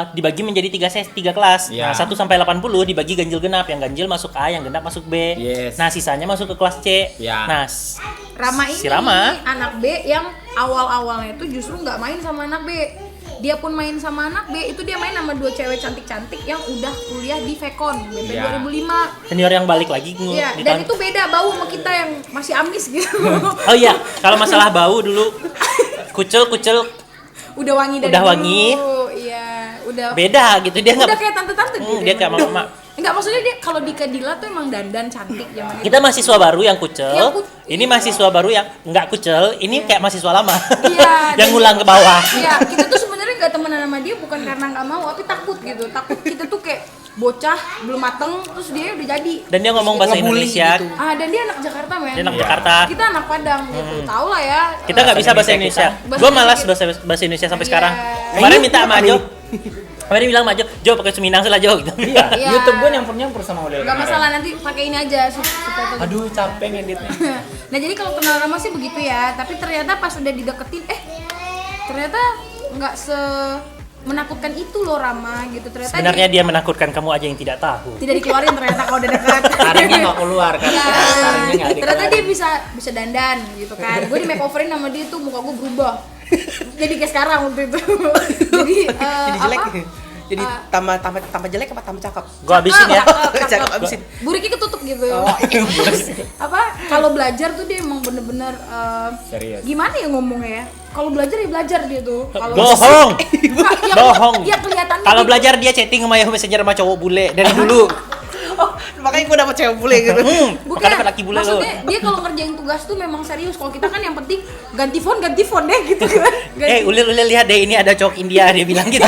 [SPEAKER 4] dibagi menjadi 3 kelas.
[SPEAKER 3] Ya.
[SPEAKER 4] Nah, 1 sampai 80 dibagi ganjil genap. Yang ganjil masuk A, yang genap masuk B.
[SPEAKER 3] Yes.
[SPEAKER 4] Nah, sisanya masuk ke kelas C.
[SPEAKER 3] Ya.
[SPEAKER 4] Nah,
[SPEAKER 2] Rama ini
[SPEAKER 4] si Rama
[SPEAKER 2] anak B yang awal-awalnya itu justru nggak main sama anak B. Dia pun main sama anak B, itu dia main sama 2 cewek cantik-cantik yang udah kuliah di Vekon BP
[SPEAKER 3] Ya.
[SPEAKER 2] 2005.
[SPEAKER 4] senior yang balik lagi
[SPEAKER 2] Iya,
[SPEAKER 4] di
[SPEAKER 2] dan
[SPEAKER 4] tahun-
[SPEAKER 2] itu beda bau sama kita yang masih amis gitu.
[SPEAKER 4] Oh iya, kalau masalah bau dulu kucel
[SPEAKER 2] Udah wangi dari
[SPEAKER 4] Udah
[SPEAKER 2] dulu.
[SPEAKER 4] wangi.
[SPEAKER 2] Iya, udah
[SPEAKER 4] beda gitu dia
[SPEAKER 2] udah
[SPEAKER 4] nggak.
[SPEAKER 2] kayak tante-tante gitu.
[SPEAKER 4] Dia kayak mama.
[SPEAKER 2] Enggak, maksudnya dia kalau di Kedila tuh emang dandan cantik zaman itu.
[SPEAKER 4] Kita mahasiswa baru yang kucel.
[SPEAKER 2] Yang
[SPEAKER 4] Ini mahasiswa baru yang nggak kucel. Ini kayak mahasiswa lama.
[SPEAKER 2] Iya,
[SPEAKER 4] yang
[SPEAKER 2] dan-
[SPEAKER 4] ngulang ke bawah.
[SPEAKER 2] Iya, kita tuh sebenarnya nggak temenan temenan sama dia bukan karena nggak mau, tapi takut gitu. Takut kita tuh kayak bocah belum mateng, terus dia udah jadi.
[SPEAKER 4] Dan dia ngomong bahasa
[SPEAKER 1] Ngebully
[SPEAKER 4] Indonesia.
[SPEAKER 1] gitu.
[SPEAKER 2] Dan dia anak Jakarta men.
[SPEAKER 4] Dia anak
[SPEAKER 3] Iya.
[SPEAKER 4] Jakarta.
[SPEAKER 2] Kita anak Padang gitu. Tahu lah ya.
[SPEAKER 4] Kita nggak bisa bahasa Indonesia.
[SPEAKER 2] Bahasa
[SPEAKER 4] Gue malas
[SPEAKER 2] Indonesia.
[SPEAKER 4] bahasa Indonesia sampai
[SPEAKER 2] Iya.
[SPEAKER 4] sekarang.
[SPEAKER 2] Nah,
[SPEAKER 4] Kemarin
[SPEAKER 1] ini
[SPEAKER 4] minta sama
[SPEAKER 1] apa
[SPEAKER 4] Jo.
[SPEAKER 1] nih?
[SPEAKER 4] Kemarin bilang sama Jo pakai Suminang lah Jo gitu.
[SPEAKER 3] Iya,
[SPEAKER 2] Iya.
[SPEAKER 3] YouTube gue nyampur sama Ulil.
[SPEAKER 2] Nggak
[SPEAKER 3] kemarin.
[SPEAKER 2] masalah, nanti pakai ini aja foto.
[SPEAKER 3] Aduh, capek ngeditnya.
[SPEAKER 2] Nah jadi kalau kenal Rama sih begitu ya, tapi ternyata pas udah dideketin, ternyata nggak menakutkan itu loh Rama gitu. Ternyata
[SPEAKER 4] Sebenarnya dia menakutkan, kamu aja yang tidak tahu.
[SPEAKER 2] tidak dikeluarin ternyata kalau udah dekat.
[SPEAKER 3] Taringnya nggak keluar kan?
[SPEAKER 2] Ya,
[SPEAKER 3] Taringnya nggak
[SPEAKER 2] ternyata dia
[SPEAKER 3] dikeluarin.
[SPEAKER 2] bisa dandan gitu kan. Gue di makeoverin sama dia tuh, muka gue berubah. Jadi kayak sekarang waktu itu. Jadi
[SPEAKER 1] Jadi jelek.
[SPEAKER 2] apa?
[SPEAKER 1] Jadi tambah jelek apa tambah cakep?
[SPEAKER 4] Gue habisin ya.
[SPEAKER 1] Cakep abisin.
[SPEAKER 2] Buriknya ketutup gitu.
[SPEAKER 1] Oh,
[SPEAKER 2] Apa kalau belajar tuh dia emang bener-bener
[SPEAKER 3] Serius.
[SPEAKER 2] gimana ya ngomongnya ya? Kalau belajar ya belajar dia tuh. Kalau
[SPEAKER 4] Bohong.
[SPEAKER 2] Yang-
[SPEAKER 4] Bohong.
[SPEAKER 2] yang kelihatannya
[SPEAKER 4] Kalau
[SPEAKER 2] dia-
[SPEAKER 4] belajar dia chatting sama Yahoo Messenger sama cowok bule dari dulu.
[SPEAKER 1] Oh, makanya gue dapet cewek bule gitu.
[SPEAKER 2] Bukan,
[SPEAKER 4] Makanya dapat laki bule lo.
[SPEAKER 2] maksudnya dia kalau ngerjain tugas tuh memang serius. Kalau kita kan yang penting ganti font deh gitu kan.
[SPEAKER 4] Ulil lihat deh ini ada cowok India, dia bilang gitu.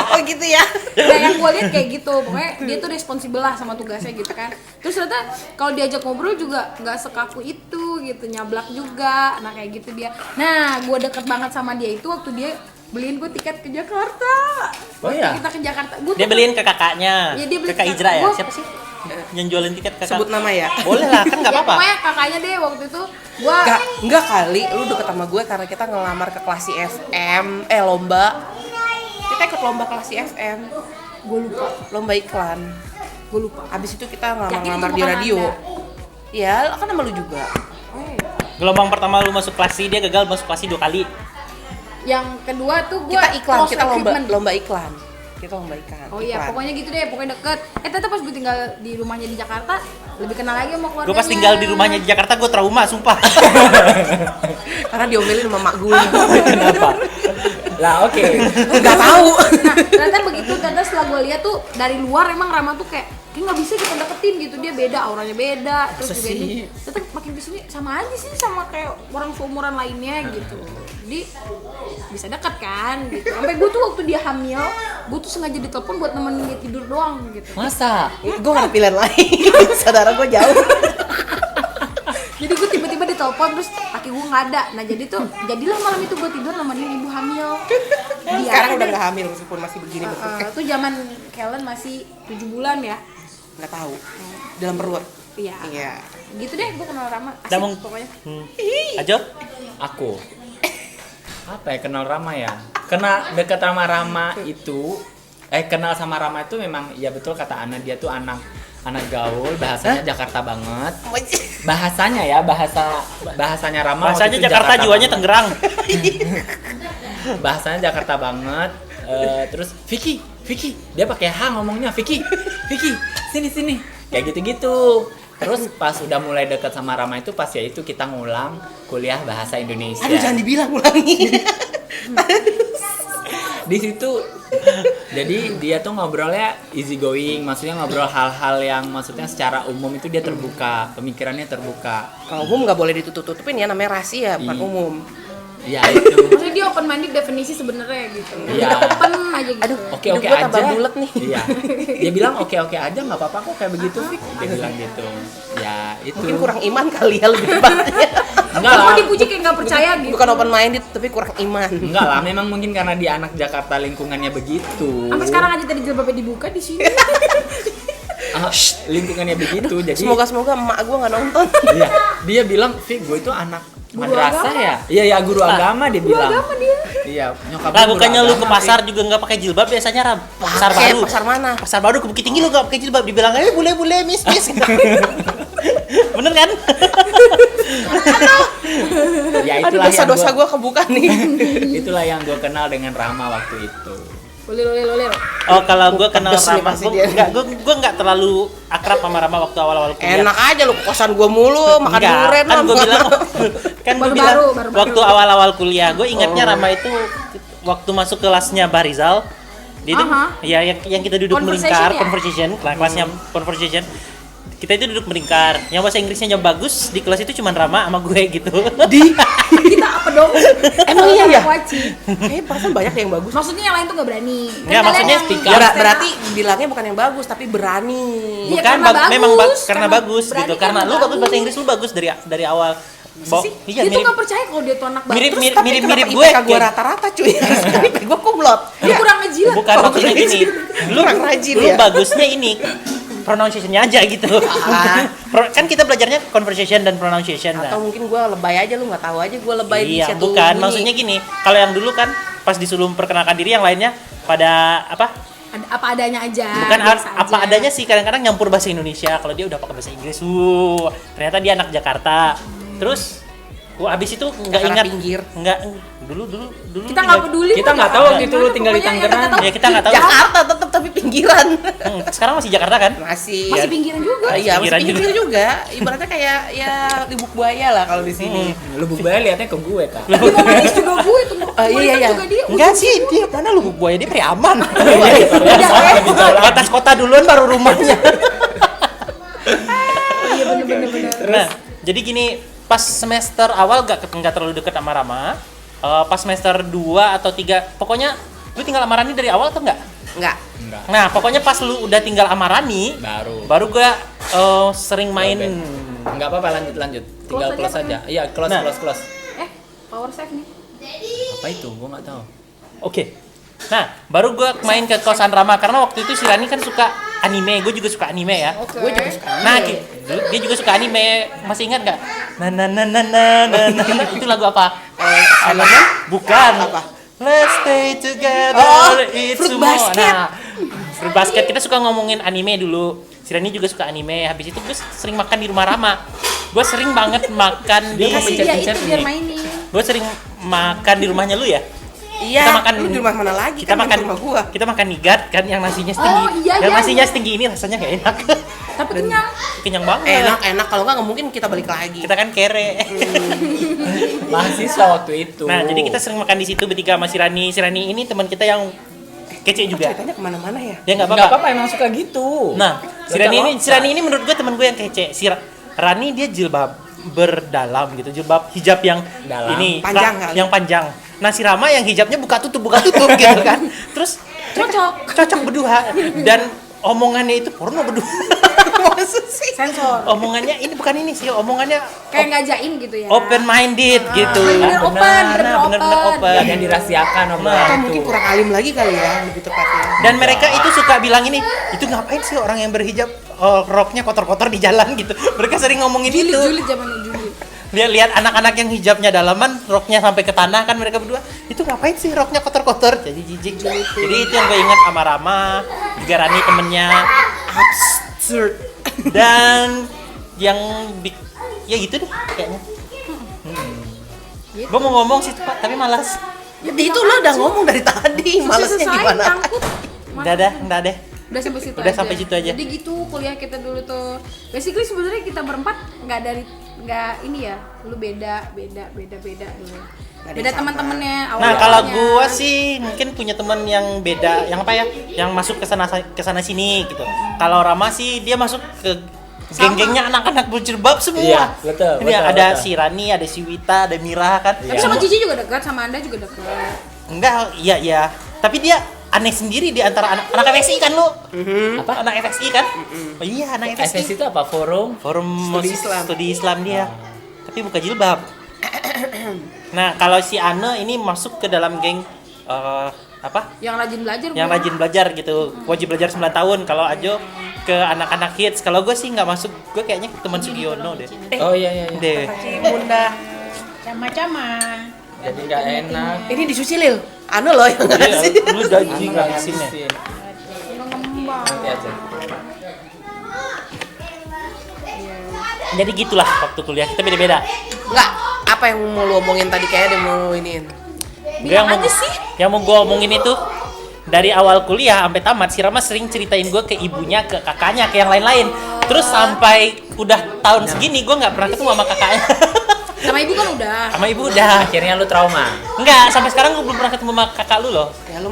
[SPEAKER 1] Oh gitu ya.
[SPEAKER 2] Nah yang gue lihat kayak gitu, pokoknya dia tuh responsibel lah sama tugasnya gitu kan. Terus ternyata kalau diajak ngobrol juga nggak sekaku itu gitu, nyablak juga. Nah kayak gitu dia. Nah gue deket banget sama dia itu waktu dia beliin gue tiket ke Jakarta.
[SPEAKER 3] Oh,
[SPEAKER 2] Waktu
[SPEAKER 3] iya?
[SPEAKER 2] kita ke Jakarta. Gua
[SPEAKER 4] Dia
[SPEAKER 2] tuh-
[SPEAKER 4] beliin ke kakaknya.
[SPEAKER 2] Iya, dia beli
[SPEAKER 4] ke Kak
[SPEAKER 2] ke-
[SPEAKER 4] Ijra ya.
[SPEAKER 2] gua-
[SPEAKER 4] Siapa sih? Yang jualin tiket kakak.
[SPEAKER 1] Sebut nama ya.
[SPEAKER 4] Boleh lah, kan nggak
[SPEAKER 2] Ya,
[SPEAKER 4] apa-apa.
[SPEAKER 2] pokoknya kakaknya deh waktu itu gue
[SPEAKER 1] Enggak kali, lu deket sama gue karena kita ngelamar ke Klasi FM, lomba. Kita ikut lomba Klasi FM. Gue lupa, lomba iklan. Gue lupa. Abis itu kita
[SPEAKER 2] Yakin itu
[SPEAKER 1] ngelamar di
[SPEAKER 2] bukan
[SPEAKER 1] radio.
[SPEAKER 2] Anda?
[SPEAKER 1] Ya, kan sama lu juga.
[SPEAKER 4] Gelombang pertama lu masuk klasi, dia gagal masuk klasi 2 kali.
[SPEAKER 2] yang kedua tuh gue
[SPEAKER 1] Kita iklan, kita lomba iklan. Kita lomba iklan.
[SPEAKER 2] Oh iya,
[SPEAKER 1] iklan.
[SPEAKER 2] pokoknya gitu deh, pokoknya deket. Ternyata pas gue tinggal di rumahnya di Jakarta, lebih kenal lagi sama keluarganya.
[SPEAKER 4] Gue pas tinggal di rumahnya di Jakarta gue trauma, sumpah.
[SPEAKER 1] Karena diomelin sama mak gue.
[SPEAKER 3] Kenapa? Lah oke.
[SPEAKER 1] Enggak tahu.
[SPEAKER 2] Nah, ternyata begitu, ternyata setelah gue lihat tuh dari luar emang Rama tuh kayak nggak bisa kita deketin gitu, dia beda, auranya beda, terus juga ini ternyata makin kesini sama aja sih sama kayak orang seumuran lainnya gitu. Jadi bisa deket kan gitu. Sampai gue tuh waktu dia hamil, gue tuh sengaja ditelepon buat nemenin dia tidur doang gitu.
[SPEAKER 3] Masa?
[SPEAKER 1] Gue gak ada pilihan lain. Saudara gue jauh.
[SPEAKER 2] Jadi gue tiba-tiba ditelepon terus kaki gue nggak ada. Nah jadi tuh jadilah malam itu gue tidur nemenin ibu hamil. Dia
[SPEAKER 1] Sekarang udah gak hamil meskipun masih begini bentuknya.
[SPEAKER 2] tuh zaman Kellen masih 7 bulan ya.
[SPEAKER 1] Nggak tahu. Dalam perut.
[SPEAKER 2] Iya.
[SPEAKER 1] Iya.
[SPEAKER 2] Gitu deh gue kenal Rama.
[SPEAKER 4] Udah, Mung.
[SPEAKER 2] Asik pokoknya.
[SPEAKER 4] Ajo?
[SPEAKER 3] Aku. Apa ya, kenal Rama ya? Kena deket sama Rama itu, kenal sama Rama itu memang ya betul kata Ana, dia tuh anak gaul, bahasanya Jakarta banget. Bahasanya ya, bahasanya Rama waktu
[SPEAKER 4] Bahasanya
[SPEAKER 3] itu
[SPEAKER 4] Jakarta, jiwanya
[SPEAKER 3] banget.
[SPEAKER 4] Tangerang.
[SPEAKER 3] Bahasanya Jakarta banget. Terus Vicky, dia pakai H ngomongnya, Vicky, sini, kayak gitu-gitu. Terus pas udah mulai dekat sama Rama itu pas ya itu kita ngulang kuliah bahasa Indonesia.
[SPEAKER 1] Aduh jangan dibilang ulangi.
[SPEAKER 3] Di situ jadi dia tuh ngobrolnya easy going, maksudnya ngobrol hal-hal yang maksudnya secara umum itu dia terbuka, pemikirannya terbuka.
[SPEAKER 1] Kalau umum nggak boleh ditutup-tutupin ya, namanya rahasia bukan
[SPEAKER 3] Iya.
[SPEAKER 1] umum.
[SPEAKER 3] Ya itu.
[SPEAKER 2] Maksudnya dia open minded definisi sebenarnya gitu.
[SPEAKER 3] Iya.
[SPEAKER 2] Open aja gitu.
[SPEAKER 1] Aduh,
[SPEAKER 3] Oke
[SPEAKER 1] hidup
[SPEAKER 3] oke
[SPEAKER 1] gua
[SPEAKER 3] aja.
[SPEAKER 1] tambah bulet nih.
[SPEAKER 3] Iya. Dia bilang oke aja, nggak apa-apa kok kayak begitu sih. Dia bilang gitu. Ya itu.
[SPEAKER 1] Mungkin kurang iman kali ya lebih tepatnya.
[SPEAKER 3] Enggak
[SPEAKER 2] Kok
[SPEAKER 3] lah.
[SPEAKER 2] dipuji kayak nggak percaya gitu.
[SPEAKER 1] Bukan open minded tapi kurang iman.
[SPEAKER 3] Enggak lah, memang mungkin karena dia anak Jakarta lingkungannya begitu.
[SPEAKER 2] Sampai sekarang aja tadi jilbabnya dibuka di sini.
[SPEAKER 3] Lingkungannya begitu, jadi
[SPEAKER 1] Semoga emak gua nggak nonton.
[SPEAKER 3] iya, dia bilang, "Vi, gue itu anak
[SPEAKER 2] Guru
[SPEAKER 3] madrasah
[SPEAKER 2] agama.
[SPEAKER 3] ya?" Iya, ya guru agama dia bilang.
[SPEAKER 2] Agama dia.
[SPEAKER 3] Iya, nyokap
[SPEAKER 4] Lah
[SPEAKER 3] guru
[SPEAKER 4] bukannya lu
[SPEAKER 3] agama,
[SPEAKER 4] ke pasar juga nggak pakai jilbab biasanya, Ram? Pasar
[SPEAKER 1] Pakai,
[SPEAKER 4] baru.
[SPEAKER 1] pasar mana?
[SPEAKER 4] Pasar baru ke Bukit Tinggi lu nggak pakai jilbab, dibilang bule mis. Bener kan?
[SPEAKER 3] Ya
[SPEAKER 1] Aduh
[SPEAKER 3] itulah yang
[SPEAKER 1] dosa-dosa gua kebuka nih.
[SPEAKER 3] itulah yang gue kenal dengan Rama waktu itu.
[SPEAKER 2] Lolil.
[SPEAKER 4] Oh kalau gue kenal
[SPEAKER 1] Pedes nih
[SPEAKER 4] Rama,
[SPEAKER 1] pasti dia.
[SPEAKER 4] gue nggak terlalu akrab sama Rama waktu awal-awal kuliah.
[SPEAKER 1] Enak aja lu ke kosan gua mulu, makan
[SPEAKER 4] Enggak,
[SPEAKER 1] durian
[SPEAKER 4] kan
[SPEAKER 1] lah.
[SPEAKER 4] gue bilang
[SPEAKER 2] Baru-baru.
[SPEAKER 4] waktu awal-awal kuliah gue ingatnya Rama itu waktu masuk kelasnya Barizal dia itu
[SPEAKER 2] Aha.
[SPEAKER 4] ya yang kita duduk
[SPEAKER 2] Conversation
[SPEAKER 4] melingkar
[SPEAKER 2] ya?
[SPEAKER 4] conversation kelasnya conversation kita itu duduk melingkar yang bahasa Inggrisnya yang bagus di kelas itu cuma Rama sama gue gitu
[SPEAKER 1] Di
[SPEAKER 2] Kita open dong.
[SPEAKER 1] Emang iya ya?
[SPEAKER 2] Wajib.
[SPEAKER 1] Kayaknya perasaan banyak yang bagus.
[SPEAKER 2] Maksudnya yang lain tuh nggak berani.
[SPEAKER 4] Nggak, maksudnya
[SPEAKER 2] speak
[SPEAKER 1] Ya, berarti bilangnya bukan yang bagus tapi berani.
[SPEAKER 2] Iya,
[SPEAKER 4] Bukan,
[SPEAKER 2] karena bagus.
[SPEAKER 4] memang karena
[SPEAKER 2] Karena
[SPEAKER 4] bagus
[SPEAKER 2] berani
[SPEAKER 4] gitu.
[SPEAKER 2] karena
[SPEAKER 4] Karena lu bagus bahasa
[SPEAKER 2] bagus.
[SPEAKER 4] Inggris, lu bagus dari awal.
[SPEAKER 1] Sih?
[SPEAKER 4] Iya,
[SPEAKER 2] Dia tuh nggak percaya kalau dia tuh anak bagus.
[SPEAKER 4] mirip
[SPEAKER 2] Terus
[SPEAKER 4] mirip
[SPEAKER 1] Tapi
[SPEAKER 4] mirip
[SPEAKER 1] kenapa
[SPEAKER 4] mirip
[SPEAKER 1] IPK
[SPEAKER 4] gue.
[SPEAKER 1] gue
[SPEAKER 4] kayak-
[SPEAKER 1] rata-rata cuy. Sekarang IPK gue kumlot.
[SPEAKER 2] Lu kurang ngejilat.
[SPEAKER 4] Bukan, maksudnya gini. Lu
[SPEAKER 1] Kurang rajin
[SPEAKER 4] lu
[SPEAKER 1] ya.
[SPEAKER 4] bagusnya ini pronunciation-nya aja gitu. Kan kita belajarnya conversation dan pronunciation.
[SPEAKER 1] Atau mungkin gue lebay aja, lu nggak tahu aja gue lebay di
[SPEAKER 4] Iya,
[SPEAKER 1] satu
[SPEAKER 4] bukan.
[SPEAKER 1] bunyi.
[SPEAKER 4] Maksudnya gini, kalau yang dulu kan pas disuruh memperkenalkan diri, yang lainnya pada
[SPEAKER 2] Apa adanya aja.
[SPEAKER 4] bukan
[SPEAKER 2] biasa
[SPEAKER 4] apa
[SPEAKER 2] aja.
[SPEAKER 4] adanya sih, kadang-kadang nyampur bahasa Indonesia. Kalau dia udah pakai bahasa Inggris, ternyata dia anak Jakarta. Terus abis itu nggak
[SPEAKER 1] Jakarta
[SPEAKER 4] ingat,
[SPEAKER 1] pinggir.
[SPEAKER 4] nggak dulu
[SPEAKER 2] Kita nggak peduli.
[SPEAKER 3] Kita
[SPEAKER 2] kok
[SPEAKER 3] nggak tahu waktu itu lu
[SPEAKER 2] Pokoknya
[SPEAKER 3] tinggal di
[SPEAKER 2] yang
[SPEAKER 3] Tangerang.
[SPEAKER 2] kita tahu
[SPEAKER 4] Ya, kita nggak tahu.
[SPEAKER 1] Jakarta tetap tapi pinggiran.
[SPEAKER 4] Sekarang masih Jakarta kan?
[SPEAKER 1] Masih.
[SPEAKER 2] Masih pinggiran juga.
[SPEAKER 1] Iya, masih
[SPEAKER 4] Pinggiran
[SPEAKER 1] pinggir juga. Ibaratnya kayak ya Lubuk Buaya lah kalau di sini.
[SPEAKER 3] Lu bubaya liatnya ke gue kan.
[SPEAKER 2] Di Momenis juga gue tuh.
[SPEAKER 1] Iya, iya.
[SPEAKER 2] Juga dia.
[SPEAKER 4] Enggak sih, dia mana Lubuk Buaya, dia Priaman. Batas kota duluan baru rumahnya.
[SPEAKER 2] Iya bener-bener.
[SPEAKER 4] Nah, jadi gini, pas semester awal nggak terlalu deket sama Rama. Pas semester 2 atau 3, pokoknya lu tinggal sama Rani dari awal atau enggak?
[SPEAKER 1] Enggak.
[SPEAKER 3] Enggak.
[SPEAKER 4] Nah, pokoknya pas lu udah tinggal sama Rani, baru gua sering main.
[SPEAKER 3] Enggak apa-apa, lanjut. Tinggal
[SPEAKER 2] Close
[SPEAKER 3] close
[SPEAKER 2] aja
[SPEAKER 3] aja. Iya, close.
[SPEAKER 2] Power save nih.
[SPEAKER 3] Apa itu? Gua nggak tahu.
[SPEAKER 4] Oke. Nah, baru gua main ke kosan Rama karena waktu itu si Rani kan suka anime, gue juga suka anime ya.
[SPEAKER 1] Gue juga suka.
[SPEAKER 4] Nah, dia juga suka anime. Masih ingat nggak? Na. Itu lagu apa?
[SPEAKER 1] Elemen?
[SPEAKER 4] Bukan.
[SPEAKER 1] Apa?
[SPEAKER 4] Let's stay together.
[SPEAKER 1] Oh,
[SPEAKER 4] it's
[SPEAKER 1] Fruit
[SPEAKER 4] more.
[SPEAKER 1] Basket.
[SPEAKER 4] Nah, Fruit Basket kita suka ngomongin anime dulu. Si Rani juga suka anime. Habis itu gue sering makan di rumah Rama. Gue sering banget makan di.
[SPEAKER 3] Dia mau
[SPEAKER 2] Kasih dia
[SPEAKER 3] pencet-pencet
[SPEAKER 2] itu biar
[SPEAKER 3] nih.
[SPEAKER 2] mainin.
[SPEAKER 4] Gue sering makan di rumahnya lu ya.
[SPEAKER 1] Iya.
[SPEAKER 4] Kita makan-
[SPEAKER 1] Lu di rumah mana lagi?
[SPEAKER 4] Kita
[SPEAKER 1] Kan
[SPEAKER 4] makan
[SPEAKER 1] di rumah gua.
[SPEAKER 4] Kita makan nigat kan yang nasinya setinggi.
[SPEAKER 2] Oh, iya,
[SPEAKER 4] yang
[SPEAKER 2] iya,
[SPEAKER 4] nasinya
[SPEAKER 2] iya.
[SPEAKER 4] setinggi ini rasanya gak enak.
[SPEAKER 2] Tapi kenyang.
[SPEAKER 4] Kenyang banget.
[SPEAKER 1] Enak kalau nggak mungkin kita balik lagi.
[SPEAKER 4] Kita kan kere.
[SPEAKER 3] Mahasiswa waktu itu.
[SPEAKER 4] Nah, jadi kita sering makan di situ bertiga sama si Rani. Si Rani ini teman kita yang kece juga.
[SPEAKER 1] Ceritanya kemana-mana ya?
[SPEAKER 4] Dia nggak
[SPEAKER 3] Enggak
[SPEAKER 4] apa-apa.
[SPEAKER 3] apa-apa, emang suka gitu.
[SPEAKER 4] Nah, si Rani ini menurut gue teman gue yang kece. Si Rani dia jilbab berdalam gitu, jilbab hijab yang
[SPEAKER 3] Dalam.
[SPEAKER 4] ini
[SPEAKER 1] Panjang kali.
[SPEAKER 4] yang panjang. Nah, si Rama yang hijabnya buka tutup gitu kan. Terus cocok berdua dan omongannya itu porno berdua.
[SPEAKER 1] Maksud sih?
[SPEAKER 2] Sensor.
[SPEAKER 4] Omongannya ini bukan ini sih, omongannya
[SPEAKER 2] Kayak ngajain gitu ya.
[SPEAKER 4] open minded gitu.
[SPEAKER 2] bener open, bener
[SPEAKER 4] bener open.
[SPEAKER 3] Yang dirahasiakan
[SPEAKER 1] Atau
[SPEAKER 3] omongan
[SPEAKER 1] mungkin
[SPEAKER 3] itu.
[SPEAKER 1] kurang alim lagi kali ya, lebih tepatnya.
[SPEAKER 4] Dan mereka itu suka bilang ini, itu ngapain sih orang yang berhijab roknya kotor-kotor di jalan gitu. Mereka sering ngomongin itu.
[SPEAKER 2] Julid zamannya julid.
[SPEAKER 4] Lihat anak-anak yang hijabnya dalaman, roknya sampai ke tanah kan mereka berdua. Itu ngapain sih roknya kotor-kotor? Jadi jijik. Jadi itu yang gue ingat sama Rama, juga Rani temennya.
[SPEAKER 1] Absurd.
[SPEAKER 4] Dan yang ya gitu deh kayaknya. Gue mau ngomong sih Pak, tapi malas.
[SPEAKER 1] Itu lo udah ngomong dari tadi, malesnya
[SPEAKER 2] Selesai,
[SPEAKER 1] gimana?
[SPEAKER 2] nyangkut.
[SPEAKER 4] Udah deh.
[SPEAKER 2] Udah sampai situ
[SPEAKER 4] Udah
[SPEAKER 2] aja.
[SPEAKER 4] sampai situ aja.
[SPEAKER 2] Jadi gitu kuliah kita dulu tuh. Basically sebenarnya kita berempat nggak ini ya. Lu beda dulu. Beda teman-temannya
[SPEAKER 4] Nah,
[SPEAKER 2] awal-awalnya.
[SPEAKER 4] kalau gua sih mungkin punya teman yang beda, yang apa ya? Yang masuk ke sana sini gitu. Kalau Rama sih dia masuk ke geng-gengnya anak-anak berjilbab semua.
[SPEAKER 3] Iya, betul,
[SPEAKER 4] Ini
[SPEAKER 3] betul,
[SPEAKER 4] ada
[SPEAKER 3] betul.
[SPEAKER 4] si Rani, ada si Wita, ada Mira kan.
[SPEAKER 2] Tapi sama Cici juga dekat, sama Anda juga dekat.
[SPEAKER 4] Enggak, iya. Tapi dia aneh sendiri di antara anak FSI kan lu?
[SPEAKER 3] Apa?
[SPEAKER 4] Anak FSI kan? Oh, iya, anak FSI.
[SPEAKER 3] FS itu apa? Forum?
[SPEAKER 4] Forum
[SPEAKER 1] Studi
[SPEAKER 4] Islam dia. Tapi buka jilbab. Nah, kalau si Ane ini masuk ke dalam geng apa?
[SPEAKER 2] Yang rajin belajar.
[SPEAKER 4] Yang
[SPEAKER 2] gua.
[SPEAKER 4] rajin belajar gitu, wajib belajar 9 tahun. Kalau Ajo ke anak-anak hits, kalau gue sih nggak masuk, gue kayaknya teman Sugiono deh.
[SPEAKER 3] Oh iya.
[SPEAKER 4] Deh.
[SPEAKER 1] Bunda.
[SPEAKER 2] Sama-sama.
[SPEAKER 3] Jadi nggak enak.
[SPEAKER 1] Ini disuci Lil. Anu loh yang ngasih.
[SPEAKER 4] Lu janji nggak ngabisinnya.
[SPEAKER 3] Nanti aja.
[SPEAKER 4] Jadi gitulah waktu kuliah kita beda-beda.
[SPEAKER 1] Enggak, apa yang mau lu omongin tadi kayak dia mau iniin.
[SPEAKER 4] Yang mau, yang mau gue omongin itu dari awal kuliah sampai tamat, si Rama sering ceritain gue ke ibunya, ke kakaknya, ke yang lain-lain. Terus sampai udah tahun segini gue nggak pernah ketemu sama kakaknya.
[SPEAKER 2] Sama ibu kan udah.
[SPEAKER 4] Sama ibu udah.
[SPEAKER 3] Akhirnya lu trauma.
[SPEAKER 4] Enggak, sampai sekarang gue belum pernah ketemu sama kakak lu loh.
[SPEAKER 1] Ya lu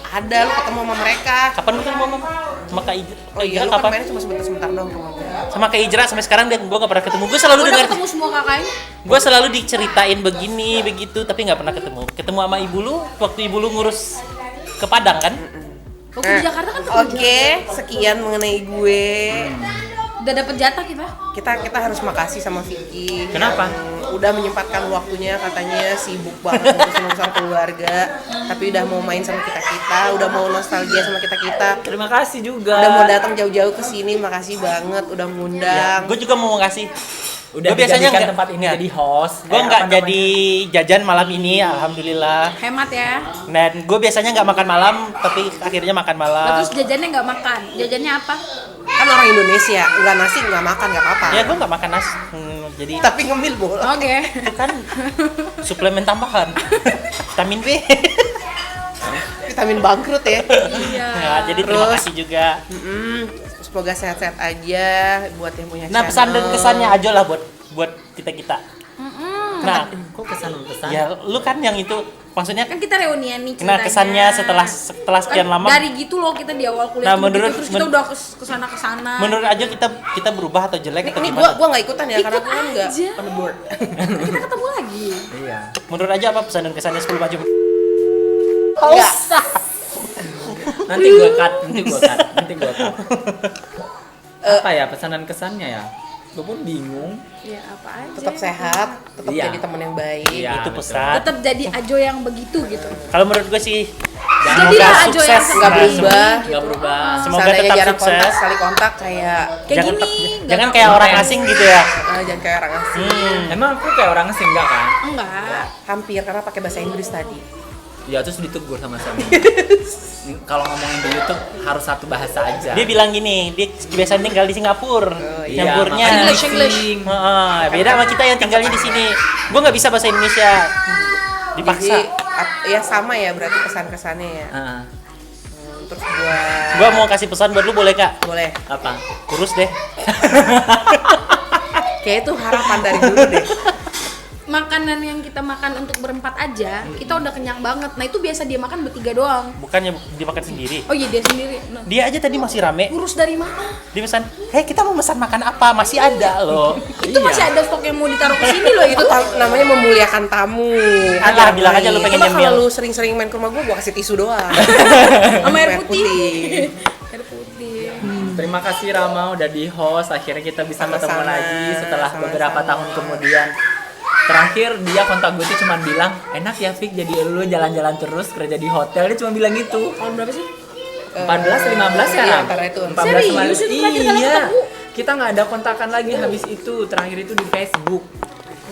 [SPEAKER 1] ada lu ketemu sama mereka.
[SPEAKER 4] Kapan lu ketemu sama Kak Ijra?
[SPEAKER 1] Oh iya, lu kan
[SPEAKER 4] kapan?
[SPEAKER 1] mainnya cuma sebentar-sebentar doang ke rumah gue.
[SPEAKER 4] Sama Kak Ijra sampai sekarang gue gak pernah ketemu. Gue selalu
[SPEAKER 2] Udah
[SPEAKER 4] dengar,
[SPEAKER 2] ketemu semua kakaknya.
[SPEAKER 4] gue selalu diceritain begini begitu, tapi nggak pernah ketemu. Ketemu sama ibu lu waktu ibu lu ngurus ke Padang kan?
[SPEAKER 2] Waktu di Jakarta kan ketemu
[SPEAKER 1] Oke, sekian mengenai gue.
[SPEAKER 2] udah dapet jatah kita.
[SPEAKER 1] Kita harus makasih sama Vicky.
[SPEAKER 3] Kenapa?
[SPEAKER 1] Yang udah menyempatkan waktunya, katanya sibuk banget ngurusin urusan keluarga, tapi udah mau main sama kita, udah mau nostalgia sama kita.
[SPEAKER 3] Terima kasih juga.
[SPEAKER 1] Udah mau datang jauh-jauh ke sini, makasih banget udah ngundang.
[SPEAKER 4] Gue juga mau ngasih.
[SPEAKER 3] Udah
[SPEAKER 4] Gua biasanya
[SPEAKER 3] dijadikan
[SPEAKER 4] nggak-
[SPEAKER 3] tempat ini
[SPEAKER 4] nggak.
[SPEAKER 3] jadi host.
[SPEAKER 4] Gue nggak jadi jajan malam ini, alhamdulillah.
[SPEAKER 2] Hemat ya.
[SPEAKER 4] Dan gue biasanya nggak makan malam, tapi akhirnya makan malam.
[SPEAKER 2] Terus jajannya nggak makan. Jajannya apa?
[SPEAKER 1] Kan orang Indonesia, nggak nasi nggak makan nggak apa-apa.
[SPEAKER 4] Ya gue nggak makan nasi. Jadi
[SPEAKER 1] Tapi ngemil boleh.
[SPEAKER 2] Oke.
[SPEAKER 4] itu kan suplemen tambahan, vitamin B.
[SPEAKER 1] Vitamin bangkrut ya.
[SPEAKER 2] Iya.
[SPEAKER 4] Ya, jadi terima
[SPEAKER 1] Terus?
[SPEAKER 4] kasih juga.
[SPEAKER 1] Semoga sehat-sehat aja buat yang punya
[SPEAKER 4] Nah, pesan dan
[SPEAKER 1] channel.
[SPEAKER 4] kesannya aja lah buat kita. Nah,
[SPEAKER 3] Kok kesan-kesan?
[SPEAKER 4] ya lu kan yang itu maksudnya.
[SPEAKER 2] Kan kita reunian nih ceritanya.
[SPEAKER 4] Nah, kesannya setelah sekian
[SPEAKER 2] Kan
[SPEAKER 4] lama.
[SPEAKER 2] dari gitu loh kita di awal kuliah
[SPEAKER 4] Nah,
[SPEAKER 2] tuh
[SPEAKER 4] menurut-
[SPEAKER 2] gitu, terus kita udah kesana kesana.
[SPEAKER 4] Menurut aja kita berubah atau jelek atau
[SPEAKER 1] Ini
[SPEAKER 4] gimana?
[SPEAKER 1] gua nggak ikutan ya, karena
[SPEAKER 2] Ikut
[SPEAKER 1] gua kan nggak
[SPEAKER 2] aja.
[SPEAKER 1] on board.
[SPEAKER 2] Kita ketemu lagi.
[SPEAKER 3] Iya.
[SPEAKER 4] Menurut aja apa pesan dan kesannya 10 maju?
[SPEAKER 1] Nggak.
[SPEAKER 3] Nanti gua cut. Apa ya pesanan kesannya ya? Gue pun bingung.
[SPEAKER 2] Ya apa aja.
[SPEAKER 1] Tetap sehat, tetap
[SPEAKER 3] Iya.
[SPEAKER 1] jadi teman yang baik.
[SPEAKER 3] Iya.
[SPEAKER 4] Itu
[SPEAKER 3] betul.
[SPEAKER 4] pesan.
[SPEAKER 2] Tetap jadi Ajo yang begitu gitu.
[SPEAKER 4] Kalau menurut gue sih
[SPEAKER 2] Jadilah Ajo yang
[SPEAKER 1] nggak berubah.
[SPEAKER 3] Nggak berubah.
[SPEAKER 4] Semoga
[SPEAKER 1] Seandainya
[SPEAKER 4] tetap
[SPEAKER 1] jarang
[SPEAKER 4] sukses.
[SPEAKER 1] kontak, sekali kontak kayak
[SPEAKER 2] Kayak
[SPEAKER 4] Jangan-
[SPEAKER 2] gini.
[SPEAKER 4] Jangan
[SPEAKER 2] nggak
[SPEAKER 4] kayak
[SPEAKER 2] tahu.
[SPEAKER 4] orang asing gitu ya.
[SPEAKER 1] jangan kayak orang asing.
[SPEAKER 3] Emang aku kayak orang asing enggak kan?
[SPEAKER 2] Enggak.
[SPEAKER 1] Hampir karena pakai bahasa Inggris tadi.
[SPEAKER 3] Ya terus ditegur sama suami. Kalau ngomongin di YouTube harus satu bahasa aja.
[SPEAKER 4] Dia bilang gini, dia biasa tinggal di Singapura.
[SPEAKER 3] Iya,
[SPEAKER 4] Nyampurnya
[SPEAKER 3] makanya
[SPEAKER 2] English, English.
[SPEAKER 3] mixing.
[SPEAKER 4] Heeh, beda sama kita yang tinggalnya di sini. Gue nggak bisa bahasa Indonesia. Dipaksa.
[SPEAKER 1] Jadi ya sama ya berarti kesan-kesannya ya.
[SPEAKER 3] Heeh.
[SPEAKER 1] Terus buat
[SPEAKER 4] Gue mau kasih pesan buat lu, boleh Kak?
[SPEAKER 1] boleh.
[SPEAKER 3] Apa?
[SPEAKER 4] Kurus deh.
[SPEAKER 1] Kayak itu harapan dari dulu deh.
[SPEAKER 2] Makanan yang kita makan untuk berempat aja, kita udah kenyang banget. Nah itu biasa dia makan bertiga doang.
[SPEAKER 4] Bukannya dimakan sendiri.
[SPEAKER 2] Oh iya dia sendiri. Nah,
[SPEAKER 4] Dia aja tadi masih rame.
[SPEAKER 2] kurus dari mana?
[SPEAKER 4] Dia pesan, "Hei, kita mau pesan makan apa? Masih ada loh."
[SPEAKER 2] Itu masih ada stok yang mau ditaruh ke sini loh
[SPEAKER 1] Itu
[SPEAKER 2] itu.
[SPEAKER 1] namanya memuliakan tamu.
[SPEAKER 4] Alah, bilang aja lu pengen
[SPEAKER 1] Coba
[SPEAKER 4] nyemil.
[SPEAKER 1] kalau lu sering-sering main ke rumah gua kasih tisu doang.
[SPEAKER 2] Sama air
[SPEAKER 1] Air
[SPEAKER 2] putih.
[SPEAKER 1] putih.
[SPEAKER 2] Air putih.
[SPEAKER 3] Terima kasih Rama udah di host. Akhirnya kita bisa ketemu
[SPEAKER 1] Sama-sama.
[SPEAKER 3] lagi setelah
[SPEAKER 1] Sama-sama.
[SPEAKER 3] beberapa tahun kemudian. Terakhir dia kontak gue tuh cuma bilang, enak ya Fik jadi lu jalan-jalan terus kerja di hotel. Dia cuma bilang gitu.
[SPEAKER 2] Tahun berapa sih?
[SPEAKER 3] 14, 15 ya?
[SPEAKER 1] Iya,
[SPEAKER 3] Ram?
[SPEAKER 1] antara itu.
[SPEAKER 3] 14
[SPEAKER 2] Serius?
[SPEAKER 3] kemarin.
[SPEAKER 2] Itu terakhir kalian
[SPEAKER 3] Iya.
[SPEAKER 2] ketemu?
[SPEAKER 3] Kita nggak ada kontakan lagi habis itu. Terakhir itu di Facebook.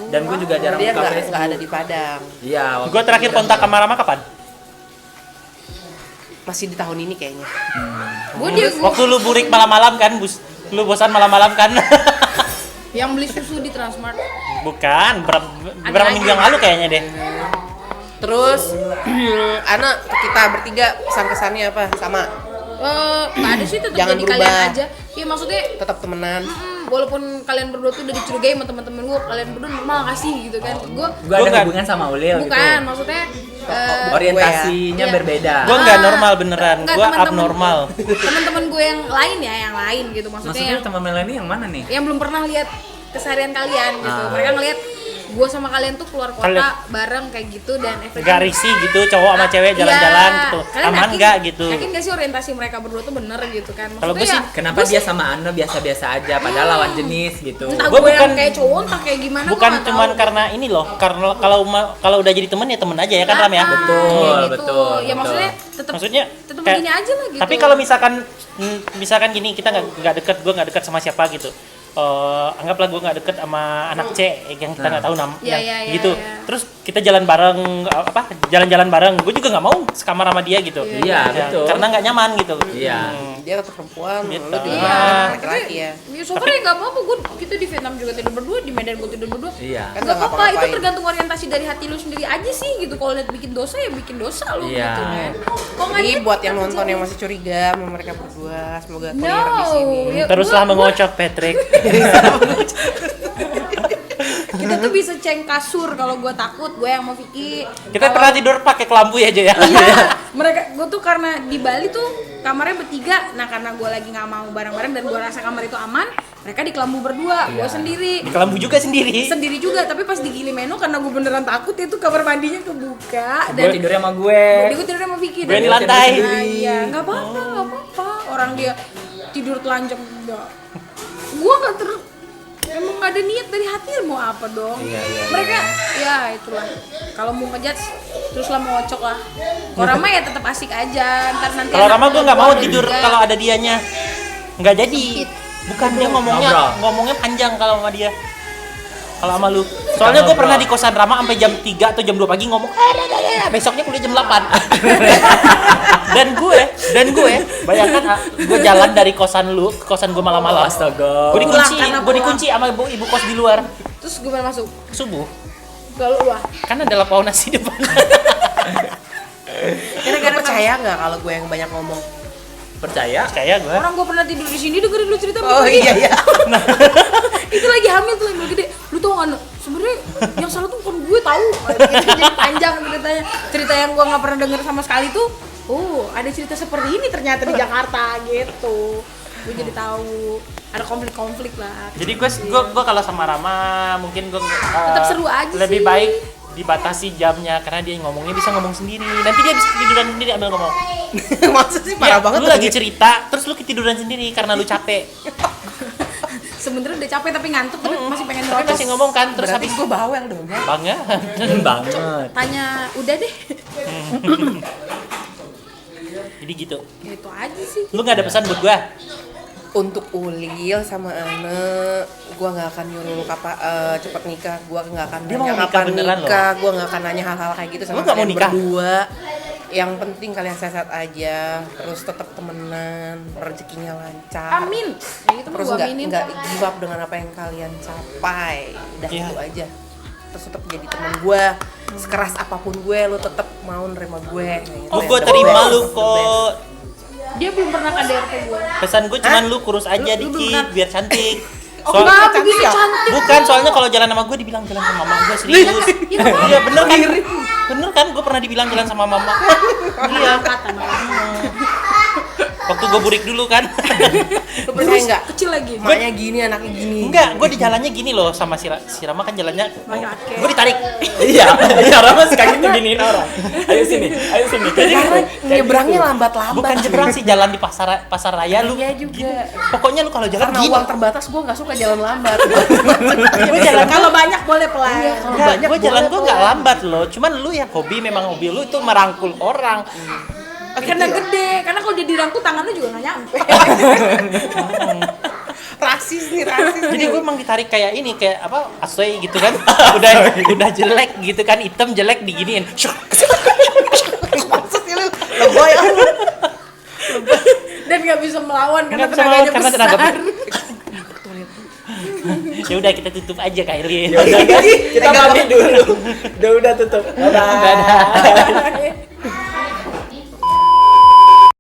[SPEAKER 3] Dan gue juga jarang
[SPEAKER 1] Dia
[SPEAKER 3] buka
[SPEAKER 1] nggak
[SPEAKER 3] Facebook.
[SPEAKER 1] ada di Padang.
[SPEAKER 3] Iya. waktu
[SPEAKER 4] Gue
[SPEAKER 3] itu
[SPEAKER 4] terakhir
[SPEAKER 3] kita
[SPEAKER 4] kontak
[SPEAKER 3] nggak-
[SPEAKER 4] sama Rama kapan?
[SPEAKER 1] Masih di tahun ini kayaknya.
[SPEAKER 2] Gua
[SPEAKER 4] Waktu lu burik malam-malam kan, lu bosan malam-malam kan?
[SPEAKER 2] yang beli susu di Transmart.
[SPEAKER 4] Bukan,
[SPEAKER 2] Ada
[SPEAKER 4] beberapa
[SPEAKER 2] lagi.
[SPEAKER 4] minggu yang lalu kayaknya deh.
[SPEAKER 1] Terus Ana kita bertiga kesan-kesannya apa? Sama.
[SPEAKER 2] Nggak ada sih, tetap
[SPEAKER 1] Jangan
[SPEAKER 2] jadi
[SPEAKER 1] berubah.
[SPEAKER 2] kalian aja. Iya maksudnya
[SPEAKER 1] Tetap temenan.
[SPEAKER 2] walaupun kalian berdua tuh udah dicurigai sama teman-teman gue, kalian berdua normal nggak sih gitu kan? Gue
[SPEAKER 3] Gue
[SPEAKER 4] Gua
[SPEAKER 3] ada
[SPEAKER 4] nggak-
[SPEAKER 3] hubungan sama Ulil
[SPEAKER 2] bukan,
[SPEAKER 3] gitu.
[SPEAKER 2] maksudnya
[SPEAKER 3] Orientasinya
[SPEAKER 2] Iya.
[SPEAKER 3] berbeda.
[SPEAKER 4] Gue nggak normal beneran,
[SPEAKER 2] nggak,
[SPEAKER 4] gue
[SPEAKER 2] teman-teman-
[SPEAKER 4] abnormal.
[SPEAKER 2] Teman-teman gue yang lain ya, yang lain gitu maksudnya,
[SPEAKER 3] Maksudnya teman Melanie yang mana nih?
[SPEAKER 2] yang belum pernah lihat keseharian kalian gitu.
[SPEAKER 3] Ah.
[SPEAKER 2] Mereka ngelihat gue sama kalian tuh keluar kota
[SPEAKER 4] Kalian-
[SPEAKER 2] bareng kayak gitu dan efeknya
[SPEAKER 4] Gak risih gitu, cowok sama cewek jalan-jalan
[SPEAKER 2] Iya.
[SPEAKER 4] gitu.
[SPEAKER 2] Kalian
[SPEAKER 4] Aman
[SPEAKER 2] yakin-
[SPEAKER 4] gak gitu?
[SPEAKER 2] Yakin gak sih orientasi mereka berdua tuh bener gitu kan?
[SPEAKER 4] Kalau
[SPEAKER 2] Maksudnya
[SPEAKER 4] gue sih,
[SPEAKER 2] ya,
[SPEAKER 3] Kenapa
[SPEAKER 2] gue
[SPEAKER 3] dia
[SPEAKER 2] sih-
[SPEAKER 3] sama Anda biasa-biasa aja padahal lawan jenis gitu.
[SPEAKER 2] entah
[SPEAKER 4] Gua
[SPEAKER 2] gue yang
[SPEAKER 4] bukan-
[SPEAKER 2] kayak cowok entah kayak gimana
[SPEAKER 4] bukan
[SPEAKER 2] gua nggak
[SPEAKER 4] cuman
[SPEAKER 2] tahu.
[SPEAKER 4] karena ini loh, karena kalau udah jadi temen ya temen aja ya kan Ram ya?
[SPEAKER 3] Betul,
[SPEAKER 2] Gitu.
[SPEAKER 3] betul,
[SPEAKER 2] Ya
[SPEAKER 3] betul.
[SPEAKER 2] maksudnya tetap
[SPEAKER 4] Maksudnya
[SPEAKER 2] tetap
[SPEAKER 4] kayak-
[SPEAKER 2] begini aja lah gitu.
[SPEAKER 4] Tapi kalau misalkan gini, kita nggak deket, gue nggak deket sama siapa gitu. Anggaplah gue nggak deket sama anak C yang kita nggak tahu nama,
[SPEAKER 2] Iya,
[SPEAKER 4] yang
[SPEAKER 2] iya,
[SPEAKER 4] gitu.
[SPEAKER 2] iya.
[SPEAKER 4] Terus kita jalan bareng, jalan-jalan bareng. Gue juga nggak mau sekamar sama dia gitu.
[SPEAKER 3] Iya,
[SPEAKER 4] Ya,
[SPEAKER 3] betul.
[SPEAKER 4] karena nggak nyaman gitu.
[SPEAKER 3] Iya.
[SPEAKER 1] Dia tetap perempuan,
[SPEAKER 4] Gitu.
[SPEAKER 1] lu juga
[SPEAKER 2] Iya,
[SPEAKER 1] laki-laki ya.
[SPEAKER 2] Ya so far ya nggak apa-apa, gue kita di Vietnam juga tidur berdua, di Medan gue tidur berdua.
[SPEAKER 3] Iya.
[SPEAKER 1] Kan
[SPEAKER 2] Nggak
[SPEAKER 1] nggak
[SPEAKER 2] apa-apa, itu
[SPEAKER 1] ngapa-ngapain.
[SPEAKER 2] tergantung orientasi dari hati lu sendiri aja sih gitu. Kalau lihat bikin dosa ya bikin dosa lu
[SPEAKER 3] Iya.
[SPEAKER 2] gitu kan. Kok nggak
[SPEAKER 1] Jadi
[SPEAKER 2] niat,
[SPEAKER 1] buat yang
[SPEAKER 2] nggak
[SPEAKER 1] nonton yang masih curiga sama mereka berdua, semoga
[SPEAKER 2] No,
[SPEAKER 1] clear di sini.
[SPEAKER 2] ya,
[SPEAKER 4] Teruslah
[SPEAKER 2] gua-
[SPEAKER 4] mengocok Patrick.
[SPEAKER 1] Kita
[SPEAKER 2] kita tuh bisa ceng kasur kalau gue takut, gue yang mau Vicky.
[SPEAKER 4] Kita pernah tidur pakai kelambu aja ya.
[SPEAKER 2] Iya, mereka gue tuh karena di Bali tuh kamarnya bertiga. Nah karena gue lagi nggak mau bareng-bareng dan gue rasa kamar itu aman, mereka di kelambu berdua, gue sendiri.
[SPEAKER 4] Di kelambu juga sendiri.
[SPEAKER 2] Sendiri juga, tapi pas di Gili Meno karena gue beneran takut itu kamar mandinya kebuka
[SPEAKER 3] Dia tidurnya sama gue.
[SPEAKER 2] Gue tidur sama Vicky
[SPEAKER 4] Gue di lantai.
[SPEAKER 2] Iya, nggak apa-apa. Orang dia tidur telanjang enggak. Gue nggak emang nggak ada niat dari hati mau apa dong. Mereka ya itulah. Kalau mau ngejudge terus lah mau ngocok lah. Kalau Rama ya tetap asik aja. Ntar nanti.
[SPEAKER 4] Kalau Rama gue nggak mau
[SPEAKER 2] ada
[SPEAKER 4] tidur
[SPEAKER 2] juga.
[SPEAKER 4] kalau ada dianya. Nggak jadi. Bukan dia
[SPEAKER 3] Ngobrol.
[SPEAKER 4] ngomongnya panjang kalau sama dia. Kalau sama lu. Soalnya gue pernah di kosan Rama sampai jam 3 atau jam 2 pagi ngomong, besoknya kuliah jam 8. dan gue bayangkan gue jalan dari kosan lu ke kosan gue malam-malam.
[SPEAKER 3] Astaga.
[SPEAKER 4] Gue dikunci,
[SPEAKER 2] Pulang, karena
[SPEAKER 4] gue dikunci sama ibu kos di luar.
[SPEAKER 2] Terus gue baru masuk.
[SPEAKER 4] Subuh.
[SPEAKER 2] Kalau wah.
[SPEAKER 4] Kan ada lapau nasi depan.
[SPEAKER 1] Kira-kira percaya nggak kalau gue yang banyak ngomong?
[SPEAKER 3] Percaya?
[SPEAKER 4] Kayak gue.
[SPEAKER 2] Orang gue pernah tidur di sini dengerin lu cerita
[SPEAKER 1] Oh
[SPEAKER 2] begini.
[SPEAKER 1] iya.
[SPEAKER 2] Itu lagi hamil tuh hamil gede. Lu tau gak? Sebenarnya yang salah tuh bukan gue tahu. Jadi panjang ceritanya. Cerita yang gue nggak pernah denger sama sekali tuh. Oh, ada cerita seperti ini ternyata di Jakarta gitu. Gue jadi tahu. Ada konflik-konflik lah.
[SPEAKER 4] Jadi gue kalau sama Rama mungkin gue
[SPEAKER 2] Tetap seru aja
[SPEAKER 4] lebih
[SPEAKER 2] sih.
[SPEAKER 4] baik dibatasi jamnya karena dia ngomongnya bisa ngomong sendiri. Nanti dia bisa tiduran sendiri ambil ngomong.
[SPEAKER 1] Maksud sih parah banget.
[SPEAKER 4] Lu lagi cerita terus lu ketiduran sendiri karena lu capek.
[SPEAKER 2] Sebenernya udah capek tapi ngantuk tapi masih pengen
[SPEAKER 4] Tapi
[SPEAKER 2] nyerocos.
[SPEAKER 4] masih ngomong kan terus
[SPEAKER 1] Berarti
[SPEAKER 4] habis
[SPEAKER 1] gue bawel dong ya.
[SPEAKER 4] banget.
[SPEAKER 3] Banget.
[SPEAKER 2] Tanya udah deh.
[SPEAKER 4] Jadi gitu.
[SPEAKER 2] Gitu aja sih.
[SPEAKER 4] Lu nggak ada pesan buat gua?
[SPEAKER 1] Untuk Ulil sama Ane, gue nggak akan nyuruh lu cepet nikah. Gue nggak akan
[SPEAKER 4] Dia mau
[SPEAKER 1] nanya
[SPEAKER 4] nikah
[SPEAKER 1] kapan
[SPEAKER 4] beneran loh.
[SPEAKER 1] nikah. Gue nggak akan nanya hal-hal kayak gitu sama
[SPEAKER 4] Lu nggak mau
[SPEAKER 1] kalian
[SPEAKER 4] nikah?
[SPEAKER 1] berdua. Yang penting kalian sehat aja, terus tetap temenan, rezekinya lancar.
[SPEAKER 2] Amin. Ya itu
[SPEAKER 1] Terus
[SPEAKER 2] gua aminin.
[SPEAKER 1] nggak give up dengan apa yang kalian capai. Udah
[SPEAKER 4] Iya.
[SPEAKER 1] itu aja. Terus tetap jadi teman gue. Sekeras apapun gue, lu tetap mau nerima gue. Nah, itu
[SPEAKER 4] Oh
[SPEAKER 1] yang
[SPEAKER 4] gua
[SPEAKER 1] the
[SPEAKER 4] terima
[SPEAKER 1] best,
[SPEAKER 4] lu
[SPEAKER 1] the best.
[SPEAKER 4] kok.
[SPEAKER 2] Dia belum pernah KDRT gue.
[SPEAKER 4] Pesan gua cuman lu kurus aja
[SPEAKER 1] Lu
[SPEAKER 4] dikit biar cantik.
[SPEAKER 2] Oh,
[SPEAKER 4] Soal-
[SPEAKER 2] kenapa
[SPEAKER 1] cantik
[SPEAKER 2] gitu
[SPEAKER 1] ya?
[SPEAKER 2] cantik?
[SPEAKER 4] Bukan, soalnya kalau jalan sama gue dibilang jalan sama mama gue serius. Iya bener kan? Bener kan? Gue pernah dibilang jalan sama mama. Iya. Waktu gue burik dulu kan.
[SPEAKER 1] Lu percaya nggak?
[SPEAKER 2] Kecil lagi.
[SPEAKER 1] Emaknya gini, anaknya gini.
[SPEAKER 4] Enggak, gue di jalannya gini loh sama si Rama kan jalannya.
[SPEAKER 2] Laki-laki.
[SPEAKER 4] Gue ditarik.
[SPEAKER 3] Iya, Rama suka gitu giniin orang. Ayo sini. Jadi
[SPEAKER 1] Karena nyebrangnya lambat-lambat.
[SPEAKER 4] bukan jebrang sih jalan di pasar raya lu.
[SPEAKER 1] Iya juga.
[SPEAKER 4] Pokoknya lu kalau jalan
[SPEAKER 1] Karena
[SPEAKER 4] gini.
[SPEAKER 1] uang terbatas, gue nggak suka jalan lambat.
[SPEAKER 4] Gue jalan
[SPEAKER 2] Kalau banyak boleh pelan.
[SPEAKER 1] Kalau
[SPEAKER 4] Enggak,
[SPEAKER 1] banyak
[SPEAKER 4] gue jalan
[SPEAKER 1] boleh
[SPEAKER 4] gue nggak lambat loh. Cuman lu yang memang hobi lu itu merangkul orang.
[SPEAKER 2] Karena gede, karena kalau dia dirangkul tangan lu juga nggak nyampe.
[SPEAKER 1] Rasis nih, rasis.
[SPEAKER 4] Jadi gue emang ditarik kayak ini, kayak apa, asoy gitu kan. udah jelek gitu kan, hitam jelek diginiin.
[SPEAKER 1] Maksudnya lu leboy.
[SPEAKER 2] Dan nggak bisa melawan karena
[SPEAKER 4] Nggak bisa melawan
[SPEAKER 2] tenaganya
[SPEAKER 4] karena
[SPEAKER 2] besar.
[SPEAKER 4] tenaga Ya udah kita tutup aja Kairi.
[SPEAKER 3] kita pamit dulu. Udah tutup. Dadah.
[SPEAKER 4] Dadah.